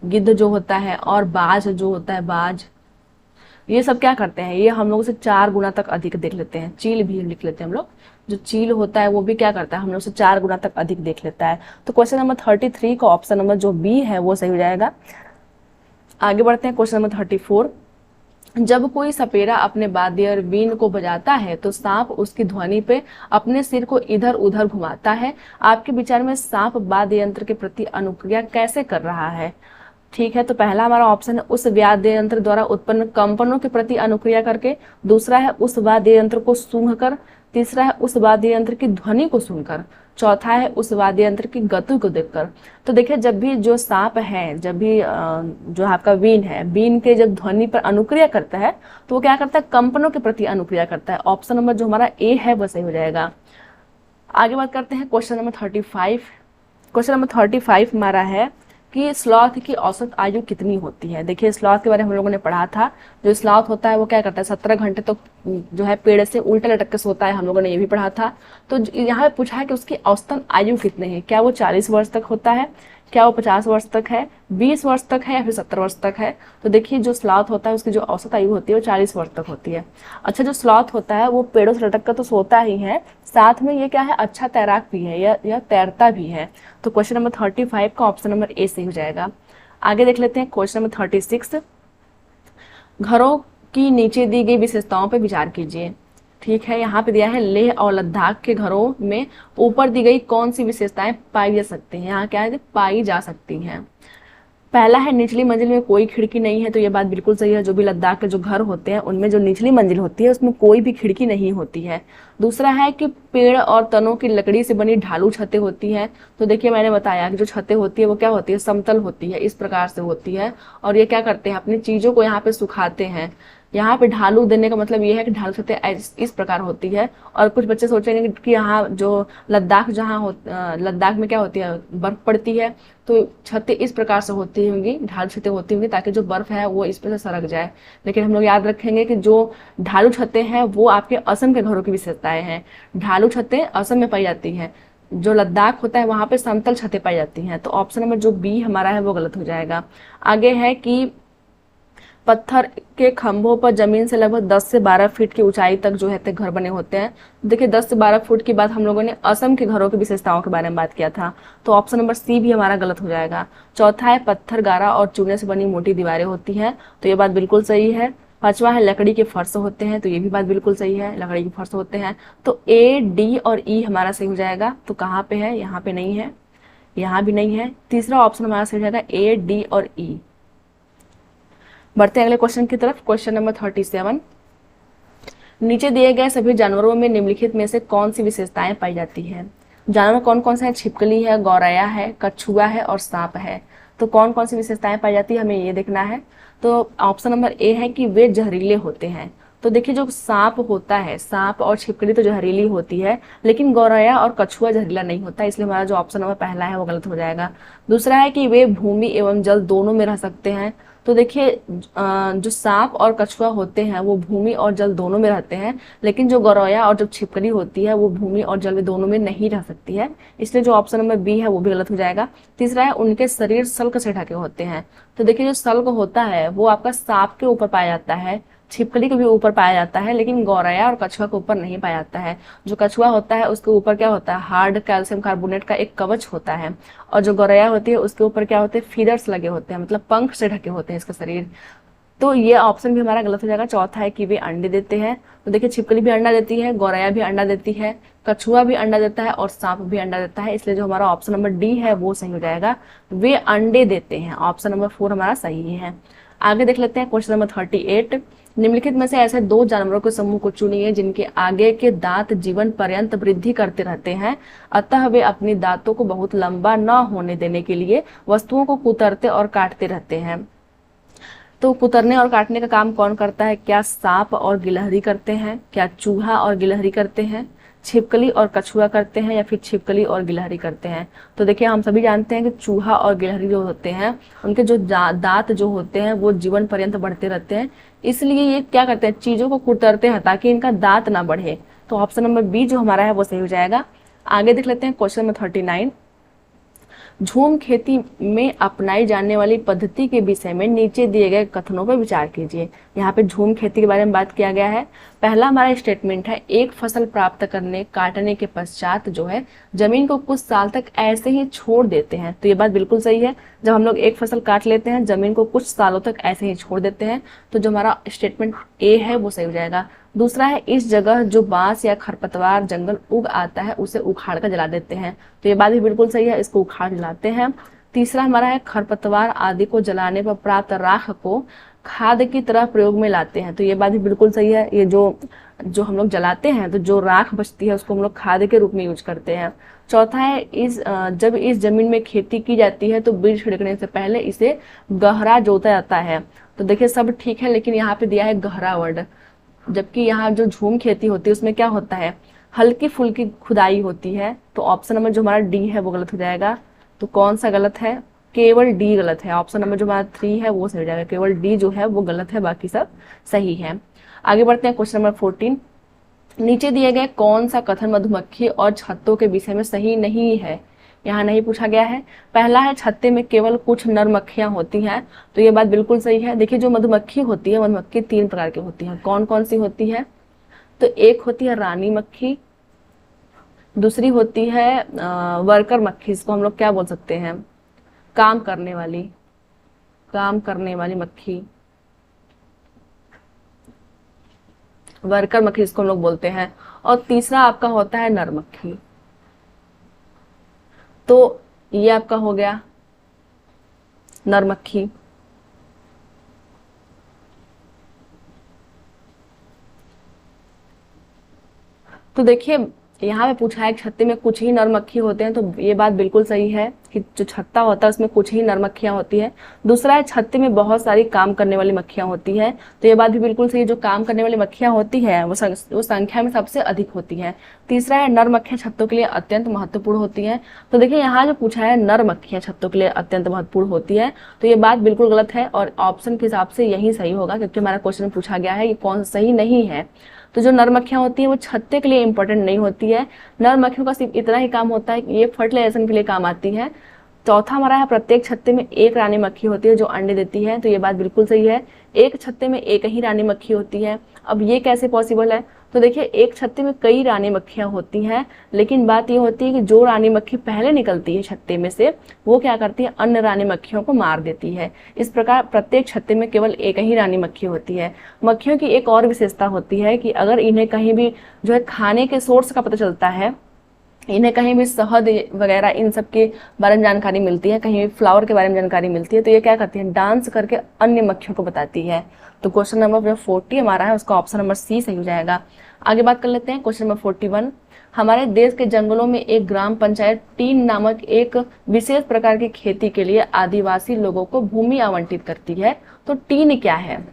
गिद्ध जो होता है और बाज जो होता है, बाज, ये सब क्या करते हैं, ये हम लोगों से 4 गुना तक अधिक देख लेते हैं। चील भी लिख लेते हैं हम लोग, जो चील होता है वो भी क्या करता है, हम लोग से 4 गुना तक अधिक देख लेता है। तो क्वेश्चन नंबर 33 का ऑप्शन नंबर जो बी है वो सही हो जाएगा। आगे बढ़ते हैं क्वेश्चन नंबर 34। जब कोई सपेरा अपने वाद्य बीन को बजाता है तो सांप उसकी ध्वनि पे अपने सिर को इधर उधर घुमाता है, आपके विचार में सांप वाद्य यंत्र के प्रति अनुक्रिया कैसे कर रहा है। ठीक है, तो पहला हमारा ऑप्शन है उस वाद्य यंत्र द्वारा उत्पन्न कंपनों के प्रति अनुक्रिया करके, दूसरा है उस वाद्य यंत्र को सूंघकर, तीसरा है उस वाद्य यंत्र की ध्वनि को सुनकर, चौथा है उस वाद्य यंत्र की गति को देखकर। तो देखिए जब भी जो सांप है, जब भी जो आपका बीन है, बीन के जब ध्वनि पर अनुक्रिया करता है तो वो क्या करता है, कंपनों के प्रति अनुक्रिया करता है, ऑप्शन नंबर जो हमारा ए है वो सही हो जाएगा। आगे बात करते हैं क्वेश्चन नंबर 35। क्वेश्चन नंबर 35 हमारा है कि स्लॉथ की औसत आयु कितनी होती है। देखिए स्लॉथ के बारे में हम लोगों ने पढ़ा था, जो स्लॉथ होता है वो क्या करता है, 17 घंटे तो जो है पेड़ से उल्टा लटक के सोता है, हम लोगों ने ये भी पढ़ा था। तो यहाँ पे पूछा है कि उसकी औसतन आयु कितनी है, क्या वो 40 वर्ष तक होता है, क्या वो 50 वर्ष तक है, 20 वर्ष तक है या फिर 70 वर्ष तक है। तो देखिए जो स्लॉथ होता है उसकी जो औसत आयु होती है वो 40 वर्ष तक होती है। अच्छा, जो स्लॉथ होता है वो पेड़ों से लटक कर तो सोता ही है, साथ में ये क्या है, अच्छा तैराक भी है, यह तैरता भी है। तो क्वेश्चन नंबर 35 का ऑप्शन नंबर ए सही हो जाएगा। आगे देख लेते हैं क्वेश्चन नंबर 36। घरों की नीचे दी गई विशेषताओं पर विचार कीजिए। ठीक है, यहाँ पे दिया है लेह और लद्दाख के घरों में ऊपर दी गई कौन सी विशेषताएं पाई जा सकती हैं। यहाँ क्या है, पाई जा सकती हैं। पहला है निचली मंजिल में कोई खिड़की नहीं है, तो ये बात बिल्कुल सही है, जो भी लद्दाख के जो घर होते हैं उनमें जो निचली मंजिल होती है उसमें कोई भी खिड़की नहीं होती है। दूसरा है कि पेड़ और तनों की लकड़ी से बनी ढालू छतें होती हैं, तो देखिए मैंने बताया कि जो छतें होती है वो क्या होती है, समतल होती है, इस प्रकार से होती है, और ये क्या करते हैं, अपनी चीजों को यहाँ पे सुखाते हैं। यहाँ पे ढालू देने का मतलब ये है कि ढालू छतें इस प्रकार होती है। और कुछ बच्चे सोचेंगे कि यहाँ जो लद्दाख लद्दाख में क्या होती है, बर्फ पड़ती है, तो छतें इस प्रकार से होती होंगी, ढालू छतें होती होंगी ताकि जो बर्फ है वो इस पर से सरक जाए। लेकिन हम लोग याद रखेंगे कि जो ढालू छतें हैं वो आपके असम के घरों की विशेषताएं हैं। ढालू छतें असम में पाई जाती हैं, जो लद्दाख होता है वहां पे समतल छतें पाई जाती हैं। तो ऑप्शन नंबर जो बी हमारा है वो गलत हो जाएगा। आगे है कि पत्थर के खंभों पर जमीन से लगभग 10 से 12 फीट की ऊंचाई तक जो है घर बने होते हैं। देखिए 10 से 12 फुट की बात हम लोगों ने असम के घरों की विशेषताओं के बारे में बात किया था, तो ऑप्शन नंबर सी भी हमारा गलत हो जाएगा। चौथा है पत्थर, गारा और चूने से बनी मोटी दीवारें होती हैं, तो ये बात बिल्कुल सही है। पांचवा है लकड़ी के फर्श होते हैं, तो ये भी बात बिल्कुल सही है, लकड़ी के फर्श होते हैं। तो ए, डी और ई हमारा सही हो जाएगा। तो कहाँ पे है, यहाँ पे नहीं है, यहाँ भी नहीं है। तीसरा ऑप्शन हमारा सही हो जाएगा ए, डी और ई। बढ़ते हैं अगले क्वेश्चन की तरफ। Question number 37। नीचे दिए गए सभी जानवरों में निम्नलिखित में से कौन सी विशेषताएं पाई जाती हैं। जानवर कौन कौन से हैं, छिपकली है, गौरैया है, कछुआ है और सांप है। तो कौन कौन सी विशेषताएं पाई जाती है हमें ये देखना है। तो ऑप्शन नंबर ए है कि वे जहरीले होते हैं। तो देखिए जो सांप होता है, सांप और छिपकली तो जहरीली होती है, लेकिन गौरैया और कछुआ जहरीला नहीं होता, इसलिए हमारा जो ऑप्शन नंबर पहला है वो गलत हो जाएगा। दूसरा है कि वे भूमि एवं जल दोनों में रह सकते हैं। तो देखिए जो सांप और कछुआ होते हैं वो भूमि और जल दोनों में रहते हैं, लेकिन जो गौरैया और जो छिपकली होती है वो भूमि और जल में दोनों में नहीं रह सकती है, इसलिए जो ऑप्शन नंबर बी है वो भी गलत हो जाएगा। तीसरा है उनके शरीर सल्क से ढके होते हैं। तो देखिए जो सल्क होता है वो आपका सांप के ऊपर पाया जाता है, छिपकली के भी ऊपर पाया जाता है, लेकिन गौरैया और कछुआ के ऊपर नहीं पाया जाता है। जो कछुआ होता है उसके ऊपर क्या होता है, हार्ड कैल्शियम कार्बोनेट का एक कवच होता है, और जो गौरैया होती है उसके ऊपर क्या होते हैं, फीदर्स लगे होते हैं, मतलब पंख से ढके होते हैं इसका शरीर। तो ये ऑप्शन भी हमारा गलत हो जाएगा। चौथा है कि वे अंडे देते हैं। तो देखिए छिपकली भी अंडा देती है, गौरैया भी अंडा देती है, कछुआ भी अंडा देता है और सांप भी अंडा देता है, इसलिए जो हमारा ऑप्शन नंबर डी है वो सही हो जाएगा, वे अंडे देते हैं। ऑप्शन नंबर 4 हमारा सही है। आगे देख लेते हैं क्वेश्चन नंबर 38। निम्नलिखित में से ऐसे दो जानवरों के समूह को चुनिए जिनके आगे के दांत जीवन पर्यंत वृद्धि करते रहते हैं, अतः वे अपने दांतों को बहुत लंबा न होने देने के लिए वस्तुओं को कुतरते और काटते रहते हैं। तो कुतरने और काटने का काम कौन करता है? क्या सांप और गिलहरी करते हैं, क्या चूहा और गिलहरी करते हैं, छिपकली और कछुआ करते हैं, या फिर छिपकली और गिलहरी करते हैं? तो देखिए हम सभी जानते हैं कि चूहा और गिलहरी जो होते हैं उनके जो दांत जो होते हैं वो जीवन पर्यंत बढ़ते रहते हैं, इसलिए ये क्या करते हैं, चीजों को कुतरते हैं ताकि इनका दांत ना बढ़े। तो ऑप्शन नंबर बी जो हमारा है वो सही हो जाएगा। आगे देख लेते हैं क्वेश्चन नंबर 39। झूम खेती में अपनाई जाने वाली पद्धति के विषय में नीचे दिए गए कथनों पर विचार कीजिए। यहाँ पे झूम खेती के बारे में बात किया गया है। पहला हमारा स्टेटमेंट है, एक फसल प्राप्त करने काटने के पश्चात जो है जमीन को कुछ साल तक ऐसे ही छोड़ देते हैं। तो ये बात बिल्कुल सही है, जब हम लोग एक फसल काट लेते हैं जमीन को कुछ सालों तक ऐसे ही छोड़ देते हैं, तो जो हमारा स्टेटमेंट ए है वो सही हो जाएगा। दूसरा है, इस जगह जो बांस या खरपतवार जंगल उग आता है उसे उखाड़ कर जला देते हैं। तो ये बात भी बिल्कुल सही है, इसको उखाड़ जलाते हैं। तीसरा हमारा है, खरपतवार आदि को जलाने पर प्राप्त राख को खाद की तरह प्रयोग में लाते हैं। तो ये बात भी बिल्कुल सही है, ये जो हम लोग जलाते हैं तो जो राख बचती है उसको हम लोग खाद के रूप में यूज करते हैं। चौथा है, जब इस जमीन में खेती की जाती है तो बीज छिड़कने से पहले इसे गहरा जोता जाता है। तो देखिए सब ठीक है, लेकिन यहाँ पे दिया है गहरा वर्ड, जबकि यहाँ जो झूम खेती होती है उसमें क्या होता है, हल्की फुल्की खुदाई होती है। तो ऑप्शन नंबर जो हमारा डी है वो गलत हो जाएगा। तो कौन सा गलत है? केवल डी गलत है। ऑप्शन नंबर जो हमारा 3 है वो सही हो जाएगा, केवल डी जो है वो गलत है, बाकी सब सही है। आगे बढ़ते हैं क्वेश्चन नंबर 14। नीचे दिए गए कौन सा कथन मधुमक्खी और छत्तों के विषय में सही नहीं है? यहाँ नहीं पूछा गया है। पहला है, छत्ते में केवल कुछ नर मक्खियां होती हैं। तो ये बात बिल्कुल सही है। देखिए जो मधुमक्खी होती है, मधुमक्खी 3 प्रकार की होती है। कौन कौन सी होती है? तो एक होती है रानी मक्खी, दूसरी होती है वर्कर मक्खी, इसको हम लोग क्या बोल सकते हैं, काम करने वाली मक्खी, वर्कर मक्खी इसको हम लोग बोलते हैं। और तीसरा आपका होता है नर मक्खी। तो ये आपका हो गया नर मक्खी। तो देखिए यहाँ पे पूछा है कि छत्ते में कुछ ही नर मक्खी होते हैं, तो ये बात बिल्कुल सही है कि जो छत्ता होता है उसमें कुछ ही नर मक्खियां होती है। दूसरा है, छत्ते में बहुत सारी काम करने वाली मक्खियां होती हैं। तो ये बात भी बिल्कुल सही है, जो काम करने वाली मक्खियां होती है वो संख्या में सबसे अधिक होती है। तीसरा है, नर मक्खियां छत्तों के लिए अत्यंत महत्वपूर्ण होती है। तो देखिए यहाँ जो पूछा है नर मक्खियां छत्तों के लिए अत्यंत महत्वपूर्ण होती है, तो ये बात बिल्कुल गलत है और ऑप्शन के हिसाब से यही सही होगा, क्योंकि हमारा क्वेश्चन पूछा गया है ये कौन सही नहीं है। तो जो नर मक्खियां होती है वो छत्ते के लिए इंपॉर्टेंट नहीं होती है। नर मक्खियों का सिर्फ इतना ही काम होता है कि ये फर्टिलाइजेशन के लिए काम आती है। चौथा हमारा है, प्रत्येक छत्ते में एक रानी मक्खी होती है जो अंडे देती है। तो ये बात बिल्कुल सही है, एक छत्ते में एक ही रानी मक्खी होती है। अब ये कैसे पॉसिबल है? तो देखिए एक छत्ते में कई रानी मक्खियां होती हैं, लेकिन बात ये होती है कि जो रानी मक्खी पहले निकलती है छत्ते में से वो क्या करती है, अन्य रानी मक्खियों को मार देती है। इस प्रकार प्रत्येक छत्ते में केवल एक ही रानी मक्खी होती है। मक्खियों की एक और विशेषता होती है कि अगर इन्हें कहीं भी जो है खाने के सोर्स का पता चलता है, इन्हें कहीं भी शहद वगैरह इन सब के बारे में जानकारी मिलती है, कहीं भी फ्लावर के बारे में जानकारी मिलती है, तो ये क्या करती है, डांस करके अन्य मक्खियों को बताती है। तो क्वेश्चन नंबर 40 हमारा है, उसका ऑप्शन नंबर सी सही हो जाएगा। आगे बात कर लेते हैं क्वेश्चन नंबर 41। हमारे देश के जंगलों में एक ग्राम पंचायत टीन नामक एक विशेष प्रकार की खेती के लिए आदिवासी लोगों को भूमि आवंटित करती है। तो टीन क्या है?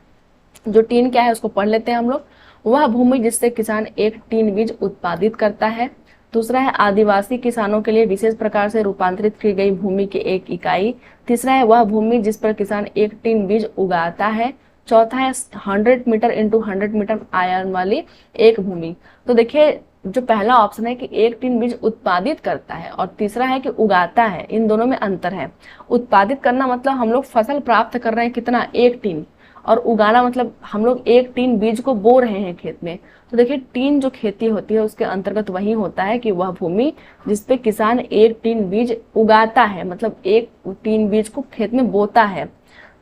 जो टीन क्या है उसको पढ़ लेते हैं हम लोग। वह भूमि जिससे किसान एक टीन बीज उत्पादित करता है, दूसरा है आदिवासी किसानों के लिए विशेष प्रकार से रूपांतरित की गई भूमि की एक इकाई। तीसरा है वह भूमि जिस पर किसान एक टिन बीज उगाता है। चौथा है 100 मीटर इंटू 100 मीटर आयतन वाली एक भूमि। तो देखिए जो पहला ऑप्शन है कि एक टिन बीज उत्पादित करता है और तीसरा है कि उगाता है, इन दोनों में अंतर है। उत्पादित करना मतलब हम लोग फसल प्राप्त कर रहे हैं कितना, एक टिन, और उगाना मतलब हम लोग एक टिन बीज को बो रहे हैं खेत में। तो देखिए टिन जो खेती होती है उसके अंतर्गत वही होता है कि वह भूमि जिसपे किसान एक टिन बीज उगाता है, मतलब एक टिन बीज को खेत में बोता है,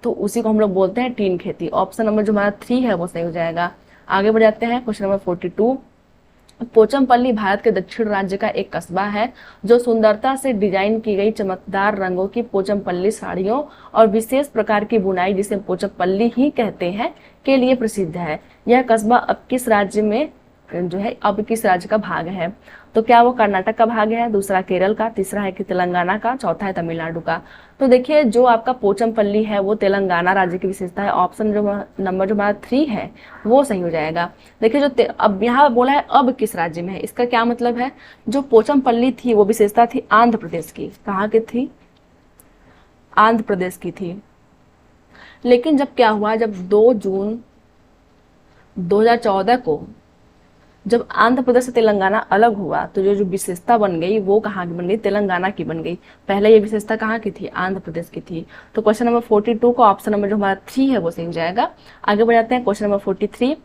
तो उसी को हम लोग बोलते हैं टिन खेती। ऑप्शन नंबर जो हमारा 3 है वो सही हो जाएगा। आगे बढ़ जाते हैं क्वेश्चन नंबर 42। पोचमपल्ली भारत के दक्षिण राज्य का एक कस्बा है जो सुंदरता से डिजाइन की गई चमकदार रंगों की पोचमपल्ली साड़ियों और विशेष प्रकार की बुनाई जिसे पोचमपल्ली ही कहते हैं के लिए प्रसिद्ध है। यह कस्बा अब किस राज्य में जो है, अब किस राज्य का भाग है? तो क्या वो कर्नाटक का भाग है, दूसरा केरल का, तीसरा है कि तेलंगाना का, चौथा है तमिलनाडु का। तो देखिए जो आपका पोचमपल्ली है वो तेलंगाना राज्य की विशेषता है। ऑप्शन जो नंबर जो हमारा 3 है वो सही हो जाएगा। देखिए जो अब यहाँ बोला है अब किस राज्य में है, इसका क्या मतलब है, जो पोचमपल्ली थी वो विशेषता थी आंध्र प्रदेश की। कहाँ की थी? आंध्र प्रदेश की थी। लेकिन जब क्या हुआ, जब 2 जून 2014 को जब आंध्र प्रदेश से तेलंगाना अलग हुआ तो जो विशेषता बन गई वो कहाँ की बन गई, तेलंगाना की बन गई। पहले ये विशेषता कहाँ की थी, आंध्र प्रदेश की थी। तो क्वेश्चन नंबर 42 को ऑप्शन नंबर जो हमारा 3 है वो सही हो जाएगा। आगे बढ़ जाते हैं क्वेश्चन नंबर 43।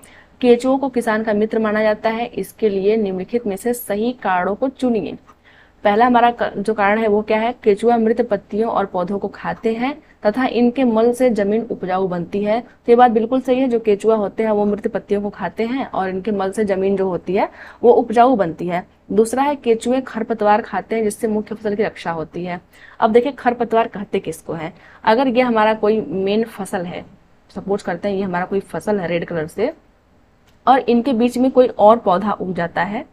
केचुओं को किसान का मित्र माना जाता है, इसके लिए निम्नलिखित में से सही कारणों को चुनिए। पहला हमारा जो कारण है वो क्या है, केचुआ मृत पत्तियों और पौधों को खाते हैं तथा इनके मल से जमीन उपजाऊ बनती है। तो ये बात बिल्कुल सही है, जो केचुआ होते हैं वो मृत पत्तियों को खाते हैं और इनके मल से जमीन जो होती है वो उपजाऊ बनती है। दूसरा है केचुए खरपतवार खाते हैं जिससे मुख्य फसल की रक्षा होती है। अब देखिए खरपतवार कहते किसको है, अगर ये हमारा कोई मेन फसल है, सपोज करते हैं ये हमारा कोई फसल है रेड कलर से, और इनके बीच में कोई और पौधा उग जाता है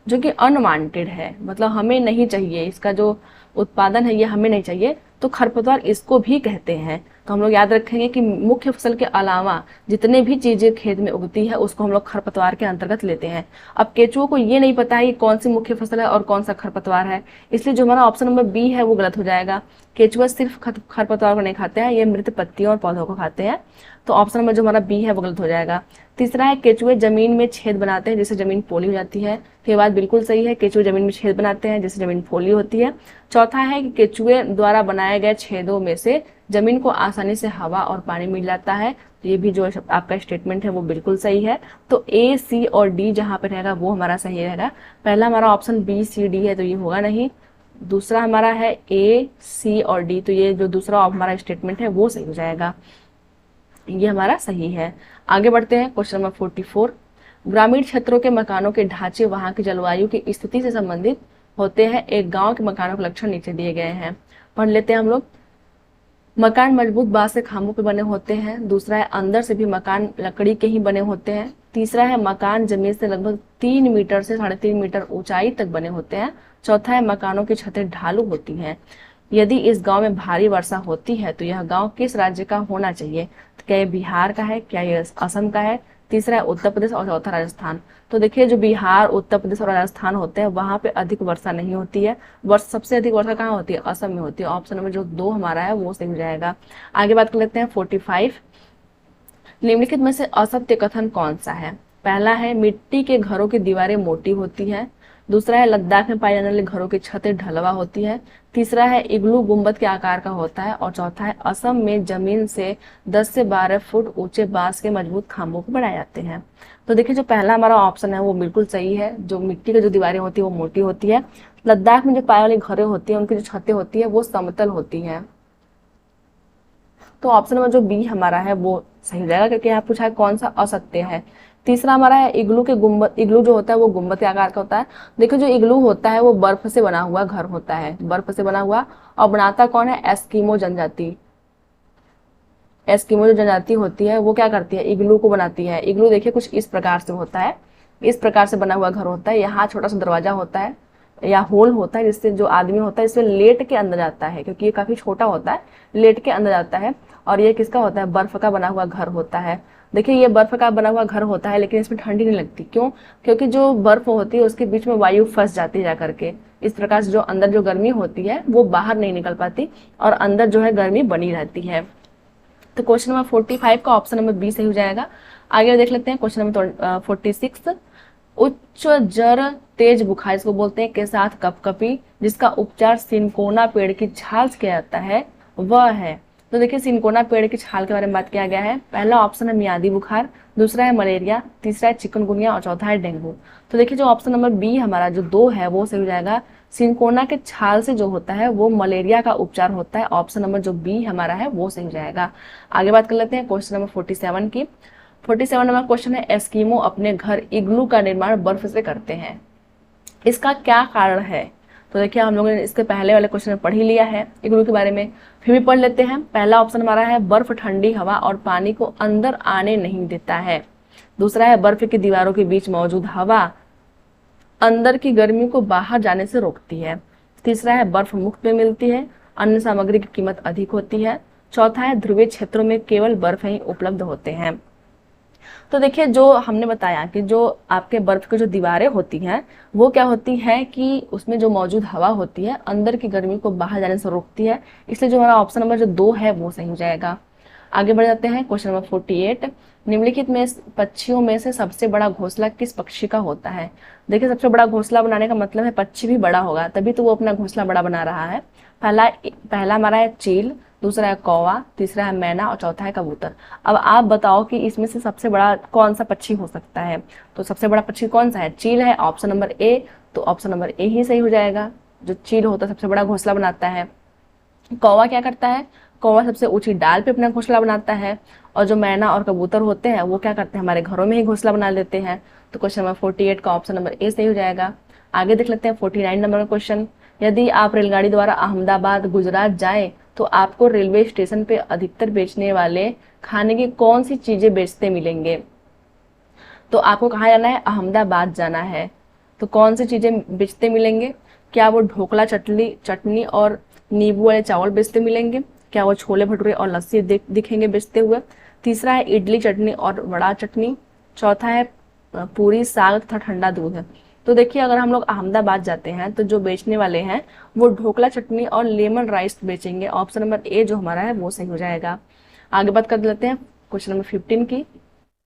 जो कि अनवांटेड है, मतलब हमें नहीं चाहिए, इसका जो उत्पादन है ये हमें नहीं चाहिए, तो खरपतवार इसको भी कहते हैं। तो हम लोग याद रखेंगे कि मुख्य फसल के अलावा जितने भी चीजें खेत में उगती है उसको हम लोग खरपतवार के अंतर्गत लेते हैं। अब केचुओं को ये नहीं पता है कि कौन सी मुख्य फसल है और कौन सा खरपतवार है, इसलिए जो हमारा ऑप्शन नंबर बी है वो गलत हो जाएगा। केचुआ सिर्फ खरपतवार को नहीं खाते हैं, ये मृत पत्तियों और पौधों को खाते हैं। तो ऑप्शन नंबर जो हमारा बी है वो गलत हो जाएगा। तीसरा है केचुए जमीन में छेद बनाते हैं जिससे जमीन पोली हो जाती है। तो ये बात बिल्कुल सही है, केचुए जमीन में छेद बनाते हैं जिससे जमीन पोली होती है। चौथा है कि केचुए द्वारा बनाए गए छेदों में से जमीन को आसानी से हवा और पानी मिल जाता है। तो ये भी जो आपका स्टेटमेंट है वो बिल्कुल सही है। तो ए, सी और डी जहाँ पे रहेगा वो हमारा सही रहेगा। पहला हमारा ऑप्शन बी, सी, डी है तो ये होगा नहीं। दूसरा हमारा है ए, सी और डी, तो ये जो दूसरा हमारा स्टेटमेंट है वो सही हो जाएगा, ये हमारा सही है। आगे बढ़ते हैं क्वेश्चन नंबर 44। ग्रामीण क्षेत्रों के मकानों के ढांचे वहां की जलवायु की स्थिति से संबंधित होते हैं। एक गांव के मकानों के लक्षण नीचे दिए गए हैं, पढ़ लेते हैं हम लोग। मकान मजबूत बांस के खांबों पे बने होते हैं। दूसरा है अंदर से भी मकान लकड़ी के ही बने होते हैं। तीसरा है मकान जमीन से लगभग 3 मीटर से 3.5 मीटर ऊंचाई तक बने होते हैं। चौथा है मकानों की छतें ढालू होती हैं। यदि इस गांव में भारी वर्षा होती है तो यह गांव किस राज्य का होना चाहिए? तो क्या ये बिहार का है, क्या ये असम का है, तीसरा है उत्तर प्रदेश और चौथा राजस्थान। तो देखिए जो बिहार, उत्तर प्रदेश और राजस्थान होते हैं वहां पे अधिक वर्षा नहीं होती है। सबसे अधिक वर्षा कहाँ होती है? असम में होती है। ऑप्शन नंबर जो 2 हमारा है वो सही हो जाएगा। आगे बात कर लेते हैं 45। निम्नलिखित में से असत्य कथन कौन सा है? पहला है मिट्टी के घरों की दीवारें मोटी होती है। दूसरा है लद्दाख में पाए जाने वाले घरों की छतें ढलवा होती है। तीसरा है इग्लू गुंबद के आकार का होता है। और चौथा है असम में जमीन से 10 से 12 फुट ऊंचे बांस के मजबूत खांबों को बनाए जाते हैं। तो देखिए जो पहला हमारा ऑप्शन है वो बिल्कुल सही है, जो मिट्टी की जो दीवारें होती है वो मोटी होती है। लद्दाख में जो पाए वाली घरें होती है उनकी जो छतें होती है वो समतल होती है। तो ऑप्शन नंबर जो बी हमारा है वो सही हो जाएगा, क्योंकि यहाँ पूछा है कौन सा असत्य है। तीसरा हमारा है इग्लू के गुंबद, इग्लू जो होता है वो गुंबद के आकार का होता है। देखो जो इग्लू होता है वो बर्फ से बना हुआ घर होता है, बर्फ से बना हुआ, और बनाता कौन है? एस्किमो जनजाति। एस्किमो जो जनजाति होती है वो क्या करती है? इग्लू को बनाती है। इग्लू देखिए कुछ इस प्रकार से होता है, इस प्रकार से बना हुआ घर होता है। यहाँ छोटा सा दरवाजा होता है, या होल होता है जिससे जो आदमी होता है इसमें लेट के अंदर जाता है, क्योंकि ये काफी छोटा होता है, लेट के अंदर जाता है। और ये किसका होता है, बर्फ का बना हुआ घर होता है। देखिए ये बर्फ का बना हुआ घर होता है, लेकिन इसमें ठंडी नहीं लगती। क्यों? क्योंकि जो बर्फ होती है उसके बीच में वायु फंस जाती है जाकर के। इस प्रकार से जो अंदर जो गर्मी होती है वो बाहर नहीं निकल पाती और अंदर जो है गर्मी बनी रहती है। तो क्वेश्चन नंबर 45 का ऑप्शन नंबर बी सही हो जाएगा। आगे देख लेते हैं क्वेश्चन नंबर 46। उच्च जर तेज बुखार इसको बोलते हैं के साथ कपकपी जिसका उपचार सिनकोना पेड़ की छाल से किया जाता है वह है। तो देखिए सिनकोना पेड़ की छाल के बारे में बात किया गया है। पहला ऑप्शन है मियादी बुखार, दूसरा है मलेरिया, तीसरा है चिकनगुनिया और चौथा है डेंगू। तो देखिए जो ऑप्शन नंबर बी हमारा जो 2 है वो सही हो जाएगा। सिनकोना के छाल से जो होता है वो मलेरिया का उपचार होता है। ऑप्शन नंबर जो बी हमारा है वो सही हो जाएगा। आगे बात कर लेते हैं क्वेश्चन नंबर 47 की। 47 नंबर क्वेश्चन है एस्कीमो अपने घर इग्लू का निर्माण बर्फ से करते हैं, इसका क्या कारण है? तो देखिए हम लोगों ने इसके पहले वाले क्वेश्चन में पढ़ ही लिया है इग्लू के बारे में, फिर भी पढ़ लेते हैं। पहला ऑप्शन हमारा है बर्फ ठंडी हवा और पानी को अंदर आने नहीं देता है। दूसरा है बर्फ की दीवारों के बीच मौजूद हवा अंदर की गर्मी को बाहर जाने से रोकती है। तीसरा है बर्फ मुफ्त में मिलती है, अन्य सामग्री की कीमत अधिक होती है। चौथा है ध्रुवीय क्षेत्रों में केवल बर्फ ही उपलब्ध होते हैं। तो देखिए जो हमने बताया कि जो आपके बर्फ की जो दीवारें होती हैं वो क्या होती है कि उसमें जो मौजूद हवा होती है अंदर की गर्मी को बाहर जाने से रोकती है, इसलिए जो हमारा ऑप्शन नंबर जो 2 है वो सही हो जाएगा। आगे बढ़ जाते हैं क्वेश्चन नंबर 48। निम्नलिखित में पक्षियों में से सबसे बड़ा घोंसला किस पक्षी का होता है? देखिए सबसे बड़ा घोंसला बनाने का मतलब है पक्षी भी बड़ा होगा, तभी तो वो अपना घोंसला बड़ा बना रहा है। पहला हमारा है चील, दूसरा है कौवा, तीसरा है मैना और चौथा है कबूतर। अब आप बताओ कि इसमें से सबसे बड़ा कौन सा पक्षी हो सकता है? तो सबसे बड़ा पक्षी कौन सा है? चील है, ऑप्शन नंबर ए। तो ऑप्शन नंबर ए ही सही हो जाएगा। जो चील होता है सबसे बड़ा घोंसला बनाता है। कौवा क्या करता है? कौवा सबसे ऊंची डाल पे अपना घोंसला बनाता है। और जो मैना और कबूतर होते हैं वो क्या करते हैं, हमारे घरों में ही घोंसला बना लेते हैं। तो क्वेश्चन नंबर 48 का ऑप्शन नंबर ए सही हो जाएगा। आगे देख लेते हैं 49 नंबर का क्वेश्चन। यदि आप रेलगाड़ी द्वारा अहमदाबाद गुजरात जाएं तो आपको रेलवे स्टेशन पे अधिकतर बेचने वाले खाने की कौन सी चीजें बेचते मिलेंगे? तो आपको कहाँ जाना है? अहमदाबाद जाना है। तो कौन सी चीजें बेचते मिलेंगे? क्या वो ढोकला चटनी और नींबू वाले चावल बेचते मिलेंगे? क्या वो छोले भटूरे और लस्सी दिखेंगे बेचते हुए? तीसरा है इडली चटनी और वड़ा चटनी। चौथा है पूरी साग तथा ठंडा दूध है। तो देखिए अगर हम लोग अहमदाबाद जाते हैं तो जो बेचने वाले हैं वो ढोकला चटनी और लेमन राइस बेचेंगे। ऑप्शन नंबर ए जो हमारा है वो सही हो जाएगा। आगे बात कर लेते हैं क्वेश्चन नंबर 15 की।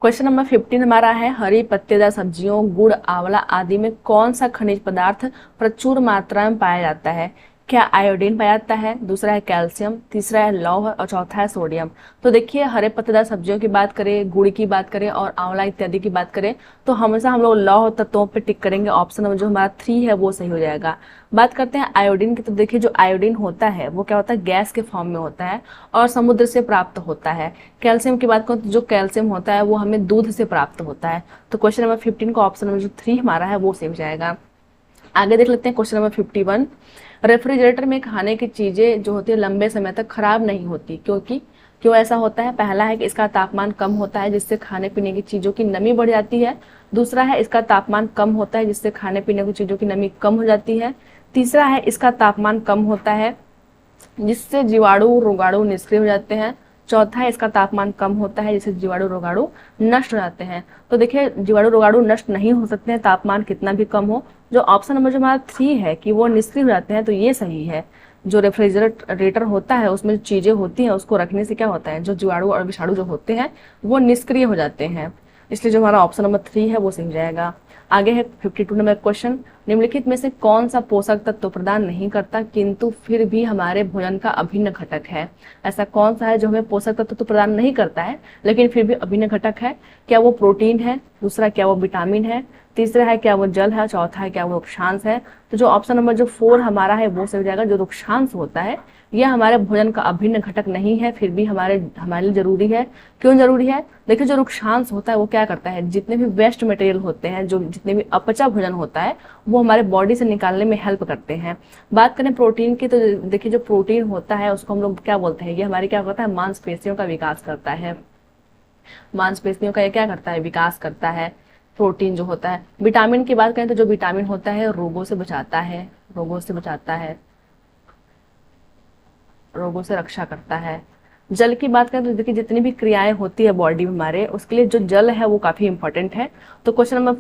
क्वेश्चन नंबर 15 हमारा है हरी पत्तेदार सब्जियों गुड़ आंवला आदि में कौन सा खनिज पदार्थ प्रचुर मात्रा में पाया जाता है? क्या आयोडीन पाया जाता है? दूसरा है कैल्शियम, तीसरा है लौह और चौथा है सोडियम। तो देखिए हरे पत्तेदार सब्जियों की बात करें, गुड़ की बात करें और आंवला इत्यादि की बात करें तो हमेशा हम लोग लौह तत्वों पे टिक करेंगे। ऑप्शन नंबर जो हमारा 3 है वो सही हो जाएगा। बात करते हैं आयोडीन की। तो देखिए जो आयोडीन होता है वो क्या होता है, गैस के फॉर्म में होता है और समुद्र से प्राप्त होता है। कैल्शियम की बात करें तो जो कैल्शियम होता है वो हमें दूध से प्राप्त होता है। तो क्वेश्चन नंबर 15 का ऑप्शन नंबर जो 3 हमारा है वो सही हो जाएगा। आगे देख लेते हैं क्वेश्चन नंबर 51। रेफ्रिजरेटर में खाने की चीजें जो होती है लंबे समय तक खराब नहीं होती, क्योंकि क्यों ऐसा होता है? पहला है कि इसका तापमान कम होता है जिससे खाने पीने की चीजों की नमी बढ़ जाती है। दूसरा है इसका तापमान कम होता है जिससे खाने पीने की चीजों की नमी कम हो जाती है। तीसरा है इसका तापमान कम होता है जिससे जीवाणु रोगाणु निष्क्रिय हो जाते हैं। चौथा है इसका तापमान कम होता है जिससे जीवाणु रोगाणु नष्ट हो जाते हैं। तो देखिए जीवाणु रोगाणु नष्ट नहीं हो सकते हैं तापमान कितना भी कम हो। जो ऑप्शन नंबर जो हमारा 3 है कि वो निष्क्रिय हो जाते हैं तो ये सही है। जो रेफ्रिजरेटर होता है उसमें जो चीजें होती हैं उसको रखने से क्या होता है, जो जीवाणु और विषाणु जो होते हैं वो निष्क्रिय हो जाते हैं। इसलिए जो हमारा ऑप्शन नंबर 3 है वो सही हो जाएगा। आगे है 52 नंबर क्वेश्चन। निम्नलिखित में से कौन सा पोषक तत्व प्रदान नहीं करता किंतु फिर भी हमारे भोजन का अभिन्न घटक है? ऐसा कौन सा है जो हमें पोषक तत्व तो प्रदान नहीं करता है लेकिन फिर भी अभिन्न घटक है? क्या वो प्रोटीन है? दूसरा क्या वो विटामिन है? तीसरा है क्या वो जल है? चौथा है क्या वो रुक्षांश है? तो जो ऑप्शन नंबर जो 4 हमारा है वो सही हो जाएगा। जो रुक्षांश होता है यह हमारे भोजन का अभिन्न घटक नहीं है, फिर भी हमारे लिए जरूरी है। क्यों जरूरी है? देखिए जो रुक्षांश होता है वो क्या करता है, जितने भी वेस्ट मटेरियल होते हैं, जो जितने भी अपचा भोजन होता है वो हमारे बॉडी से निकालने में हेल्प करते हैं। बात करें प्रोटीन की तो देखिए जो प्रोटीन होता है उसको हम लोग क्या बोलते हैं, ये हमारे क्या करता है, मांसपेशियों का विकास करता है। मांसपेशियों का ये क्या करता है, विकास करता है। प्रोटीन जो होता है। विटामिन की बात करें तो जो विटामिन होता है रोगों से बचाता है, रोगों से बचाता है, रोगों से रक्षा करता है। जल की बात करें तो देखिए जितनी भी क्रियाएं होती है बॉडी में हमारे, उसके लिए जो जल है वो काफी इंपॉर्टेंट है। तो क्वेश्चन नंबर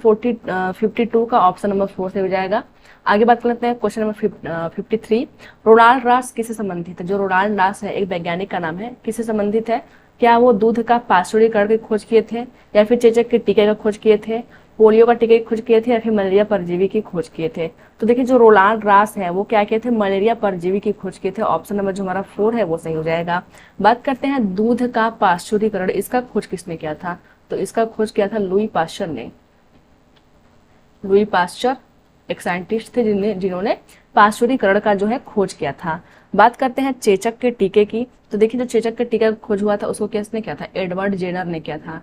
52 का ऑप्शन नंबर 4 से हो जाएगा। आगे बात कर लेते हैं क्वेश्चन नंबर 53। रोनाल्ड रास किससे संबंधित है? जो रोनाल्ड रास है एक वैज्ञानिक का नाम है, किससे संबंधित है? क्या वो दूध का पाश्चुरीकरण की खोज किए थे, या फिर चेचक के टीके का खोज किए थे, पोलियो का टीके की खोज किए थे, या फिर मलेरिया परजीवी की खोज किए थे? तो देखिए जो रोनाल्ड रास है वो क्या किए थे? मलेरिया परजीवी की खोज किए थे। ऑप्शन नंबर जो हमारा 4 है वो सही हो जाएगा। बात करते हैं दूध का पाश्चुरीकरण, इसका खोज किसने किया था? तो इसका खोज किया था लुई पाश्चर ने। लुई पाश्चर एक साइंटिस्ट थे जिन्होंने पाश्चुरीकरण का जो है खोज किया था। बात करते हैं चेचक के टीके की। तो देखिए जो चेचक के टीके का खोज हुआ था उसको किसने किया था? एडवर्ड जेनर ने किया था।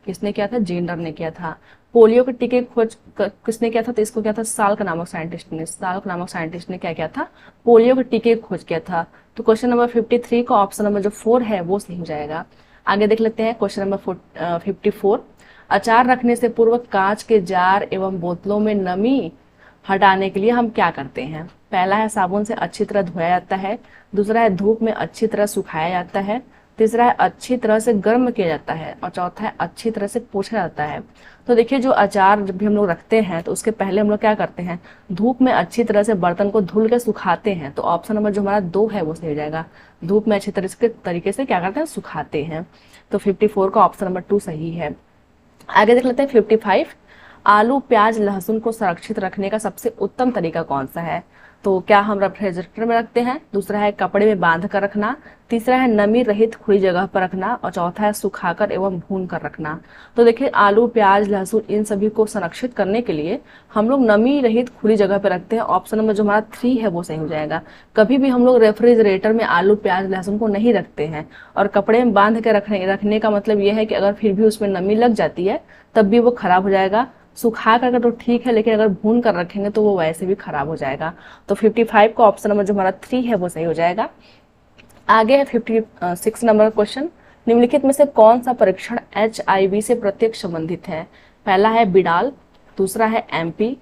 किसने किया था? जेनर ने किया था। पोलियो के टीके की खोज किसने किया था? तो इसको किया था साल्क नामक साइंटिस्ट ने। साल्क नामक साइंटिस्ट ने क्या किया था? पोलियो के टीके की खोज किया था। तो क्वेश्चन नंबर 53 का ऑप्शन नंबर जो 4 है वो सही हो जाएगा। आगे देख लेते हैं क्वेश्चन नंबर 54। अचार रखने से पूर्व कांच के जार एवं बोतलों में नमी हटाने के लिए हम क्या करते हैं? पहला है साबुन से अच्छी तरह धोया जाता है, दूसरा है धूप में अच्छी तरह सुखाया जाता है, तीसरा है अच्छी तरह से गर्म किया जाता है, और चौथा है अच्छी तरह से पोंछा जाता है। तो देखिए जो अचार जब भी हम लोग रखते हैं तो उसके पहले हम लोग क्या करते हैं? धूप में अच्छी तरह से बर्तन को धुल के सुखाते हैं। तो ऑप्शन नंबर जो हमारा 2 है वो सही हो जाएगा। धूप में अच्छी तरीके से क्या करते हैं? सुखाते हैं। तो 54 का ऑप्शन नंबर 2 सही है। आगे देख लेते हैं 55। आलू प्याज लहसुन को सुरक्षित रखने का सबसे उत्तम तरीका कौन सा है? तो क्या हम रेफ्रिजरेटर में रखते हैं, दूसरा है कपड़े में बांध कर रखना, तीसरा है नमी रहित खुली जगह पर रखना, और चौथा है सुखाकर एवं भून कर रखना। तो देखिए आलू प्याज लहसुन इन सभी को संरक्षित करने के लिए हम लोग नमी रहित खुली जगह पर रखते हैं। ऑप्शन नंबर जो हमारा 3 है वो सही हो जाएगा। कभी भी हम लोग रेफ्रिजरेटर में आलू प्याज लहसुन को नहीं रखते हैं। और कपड़े में बांध के रखने का मतलब यह है कि अगर फिर भी उसमें नमी लग जाती है तब भी वो खराब हो जाएगा। सुखा करके तो ठीक है, लेकिन अगर भून कर रखेंगे तो वो वैसे भी खराब हो जाएगा। तो 55 का ऑप्शन नंबर जो हमारा 3 है वो सही हो जाएगा। आगे है 56 नंबर क्वेश्चन। निम्नलिखित में से कौन सा परीक्षण HIV से प्रत्यक्ष संबंधित है? पहला है बिडाल, दूसरा है MP,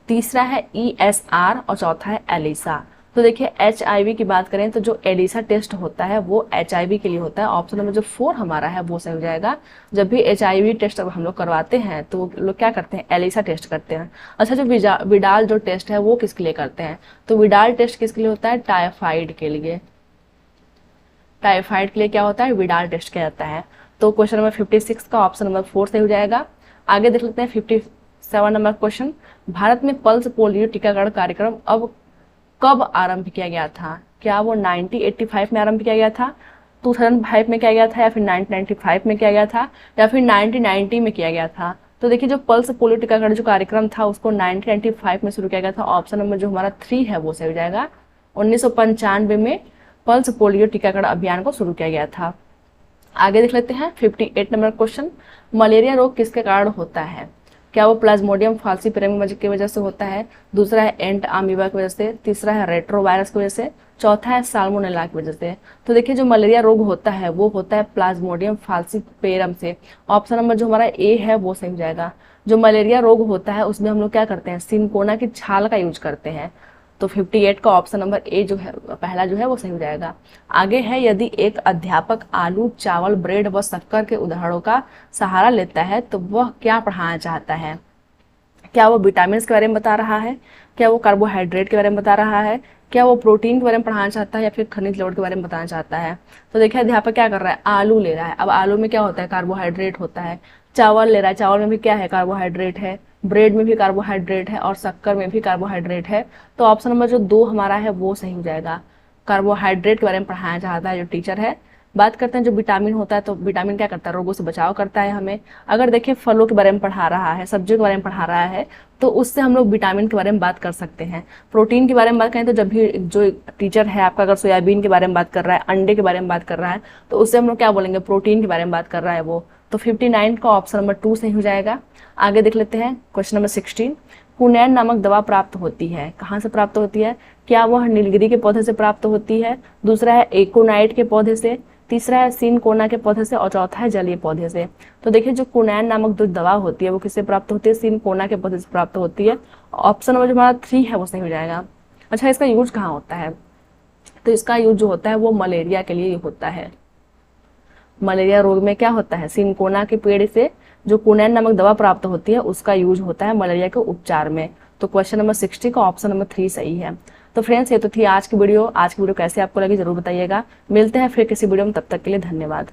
तीसरा है ESR, और चौथा है एलिसा। तो देखिए HIV की बात करें तो जो एलिसा टेस्ट होता है वो HIV के लिए होता है। ऑप्शन नंबर जो 4 हमारा है वो सही हो जाएगा। जब भी HIV टेस्ट हम लोग करवाते हैं तो लोग क्या करते हैं? एलिसा टेस्ट करते हैं। अच्छा जो विडाल जो टेस्ट है वो किसके लिए करते हैं? तो विडाल टेस्ट किसके लिए होता है? टाइफाइड के लिए। टाइफाइड के लिए क्या होता है? विडाल टेस्ट किया जाता है। तो क्वेश्चन नंबर 56 का ऑप्शन नंबर 4 सही हो जाएगा। आगे देख लेते हैं 57 नंबर क्वेश्चन। भारत में पल्स पोलियो टीकाकरण कार्यक्रम अब कब आरंभ किया गया था? क्या वो 1985 में आरंभ किया गया था, 2005 में किया गया था, या फिर 1995 में किया गया था, या फिर 1990 में किया गया था? तो देखिए जो पल्स पोलियो टीकाकरण जो कार्यक्रम था उसको 1995 में शुरू किया गया था। ऑप्शन नंबर जो हमारा 3 है वो सही हो जाएगा। 1995 में पल्स पोलियो टीकाकरण अभियान को शुरू किया गया था। आगे देख लेते हैं 58 नंबर क्वेश्चन। मलेरिया रोग किसके कारण होता है? क्या वो प्लाज्मोडियम फाल्सीपारम की वजह से होता है, दूसरा है एंट अमीबा की वजह से, तीसरा है रेट्रोवायरस की वजह से, चौथा है साल्मोनेला की वजह से? तो देखिए जो मलेरिया रोग होता है वो होता है प्लाज्मोडियम फाल्सीपारम से। ऑप्शन नंबर जो हमारा A है वो सही हो जाएगा। जो मलेरिया रोग होता है उसमें हम लोग क्या करते हैं? सिनकोना की छाल का यूज करते हैं। तो 58 का ऑप्शन नंबर A जो है पहला जो है वो सही हो जाएगा। आगे है यदि एक अध्यापक आलू चावल ब्रेड व शक्कर के उदाहरणों का सहारा लेता है तो वह क्या पढ़ाना चाहता है? क्या वो विटामिन के बारे में बता रहा है, क्या वो कार्बोहाइड्रेट के बारे में बता रहा है, क्या वो प्रोटीन के बारे में पढ़ाना चाहता है, या फिर खनिज लवण के बारे में बताना चाहता है? तो देखिए अध्यापक क्या कर रहा है? आलू ले रहा है। अब आलू में क्या होता है? कार्बोहाइड्रेट होता है। चावल ले रहा है, चावल में भी क्या है? कार्बोहाइड्रेट है। ब्रेड में भी कार्बोहाइड्रेट है और शक्कर में भी कार्बोहाइड्रेट है। तो ऑप्शन नंबर जो 2 हमारा है वो सही हो जाएगा। कार्बोहाइड्रेट के बारे में पढ़ाना चाहता है जो टीचर है। बात करते हैं जो विटामिन होता है, तो विटामिन क्या करता है? रोगों से बचाव करता है हमें। अगर देखिए फलों के बारे में पढ़ा रहा है, सब्जियों के बारे में पढ़ा रहा है, तो उससे हम लोग विटामिन के बारे में बात कर सकते हैं। प्रोटीन के बारे में बात करें तो जब भी जो टीचर है आपका अगर सोयाबीन के बारे में बात कर रहा है, अंडे के बारे में बात कर रहा है, तो उससे हम लोग क्या बोलेंगे? प्रोटीन के बारे में बात कर रहा है वो। तो 59 का ऑप्शन नंबर 2 सही हो जाएगा। आगे देख लेते हैं क्वेश्चन नंबर 16। कुनैन नामक दवा प्राप्त होती है, कहाँ से प्राप्त होती है? क्या वह नीलगिरी के पौधे से प्राप्त होती है, दूसरा है एकोनाइट के पौधे से, तीसरा है सिनकोना के पौधे से और चौथा है जलीय पौधे से। तो देखिए जो क्विनैन नामक जो दवा होती है वो किससे प्राप्त होती है, सिनकोना के पौधे से प्राप्त होती है। ऑप्शन नंबर जो हमारा 3 है वो सही हो जाएगा। अच्छा, इसका यूज कहाँ होता है, तो इसका यूज जो होता है वो मलेरिया के लिए होता है। मलेरिया रोग में क्या होता है, सिनकोना के पेड़ से जो क्विनैन नामक दवा प्राप्त होती है उसका यूज होता है मलेरिया के उपचार में। तो क्वेश्चन नंबर 60 का ऑप्शन नंबर 3 सही है। तो फ्रेंड्स ये तो थी आज की वीडियो। आज की वीडियो कैसे आपको लगी जरूर बताइएगा। मिलते हैं फिर किसी वीडियो में, तब तक के लिए धन्यवाद।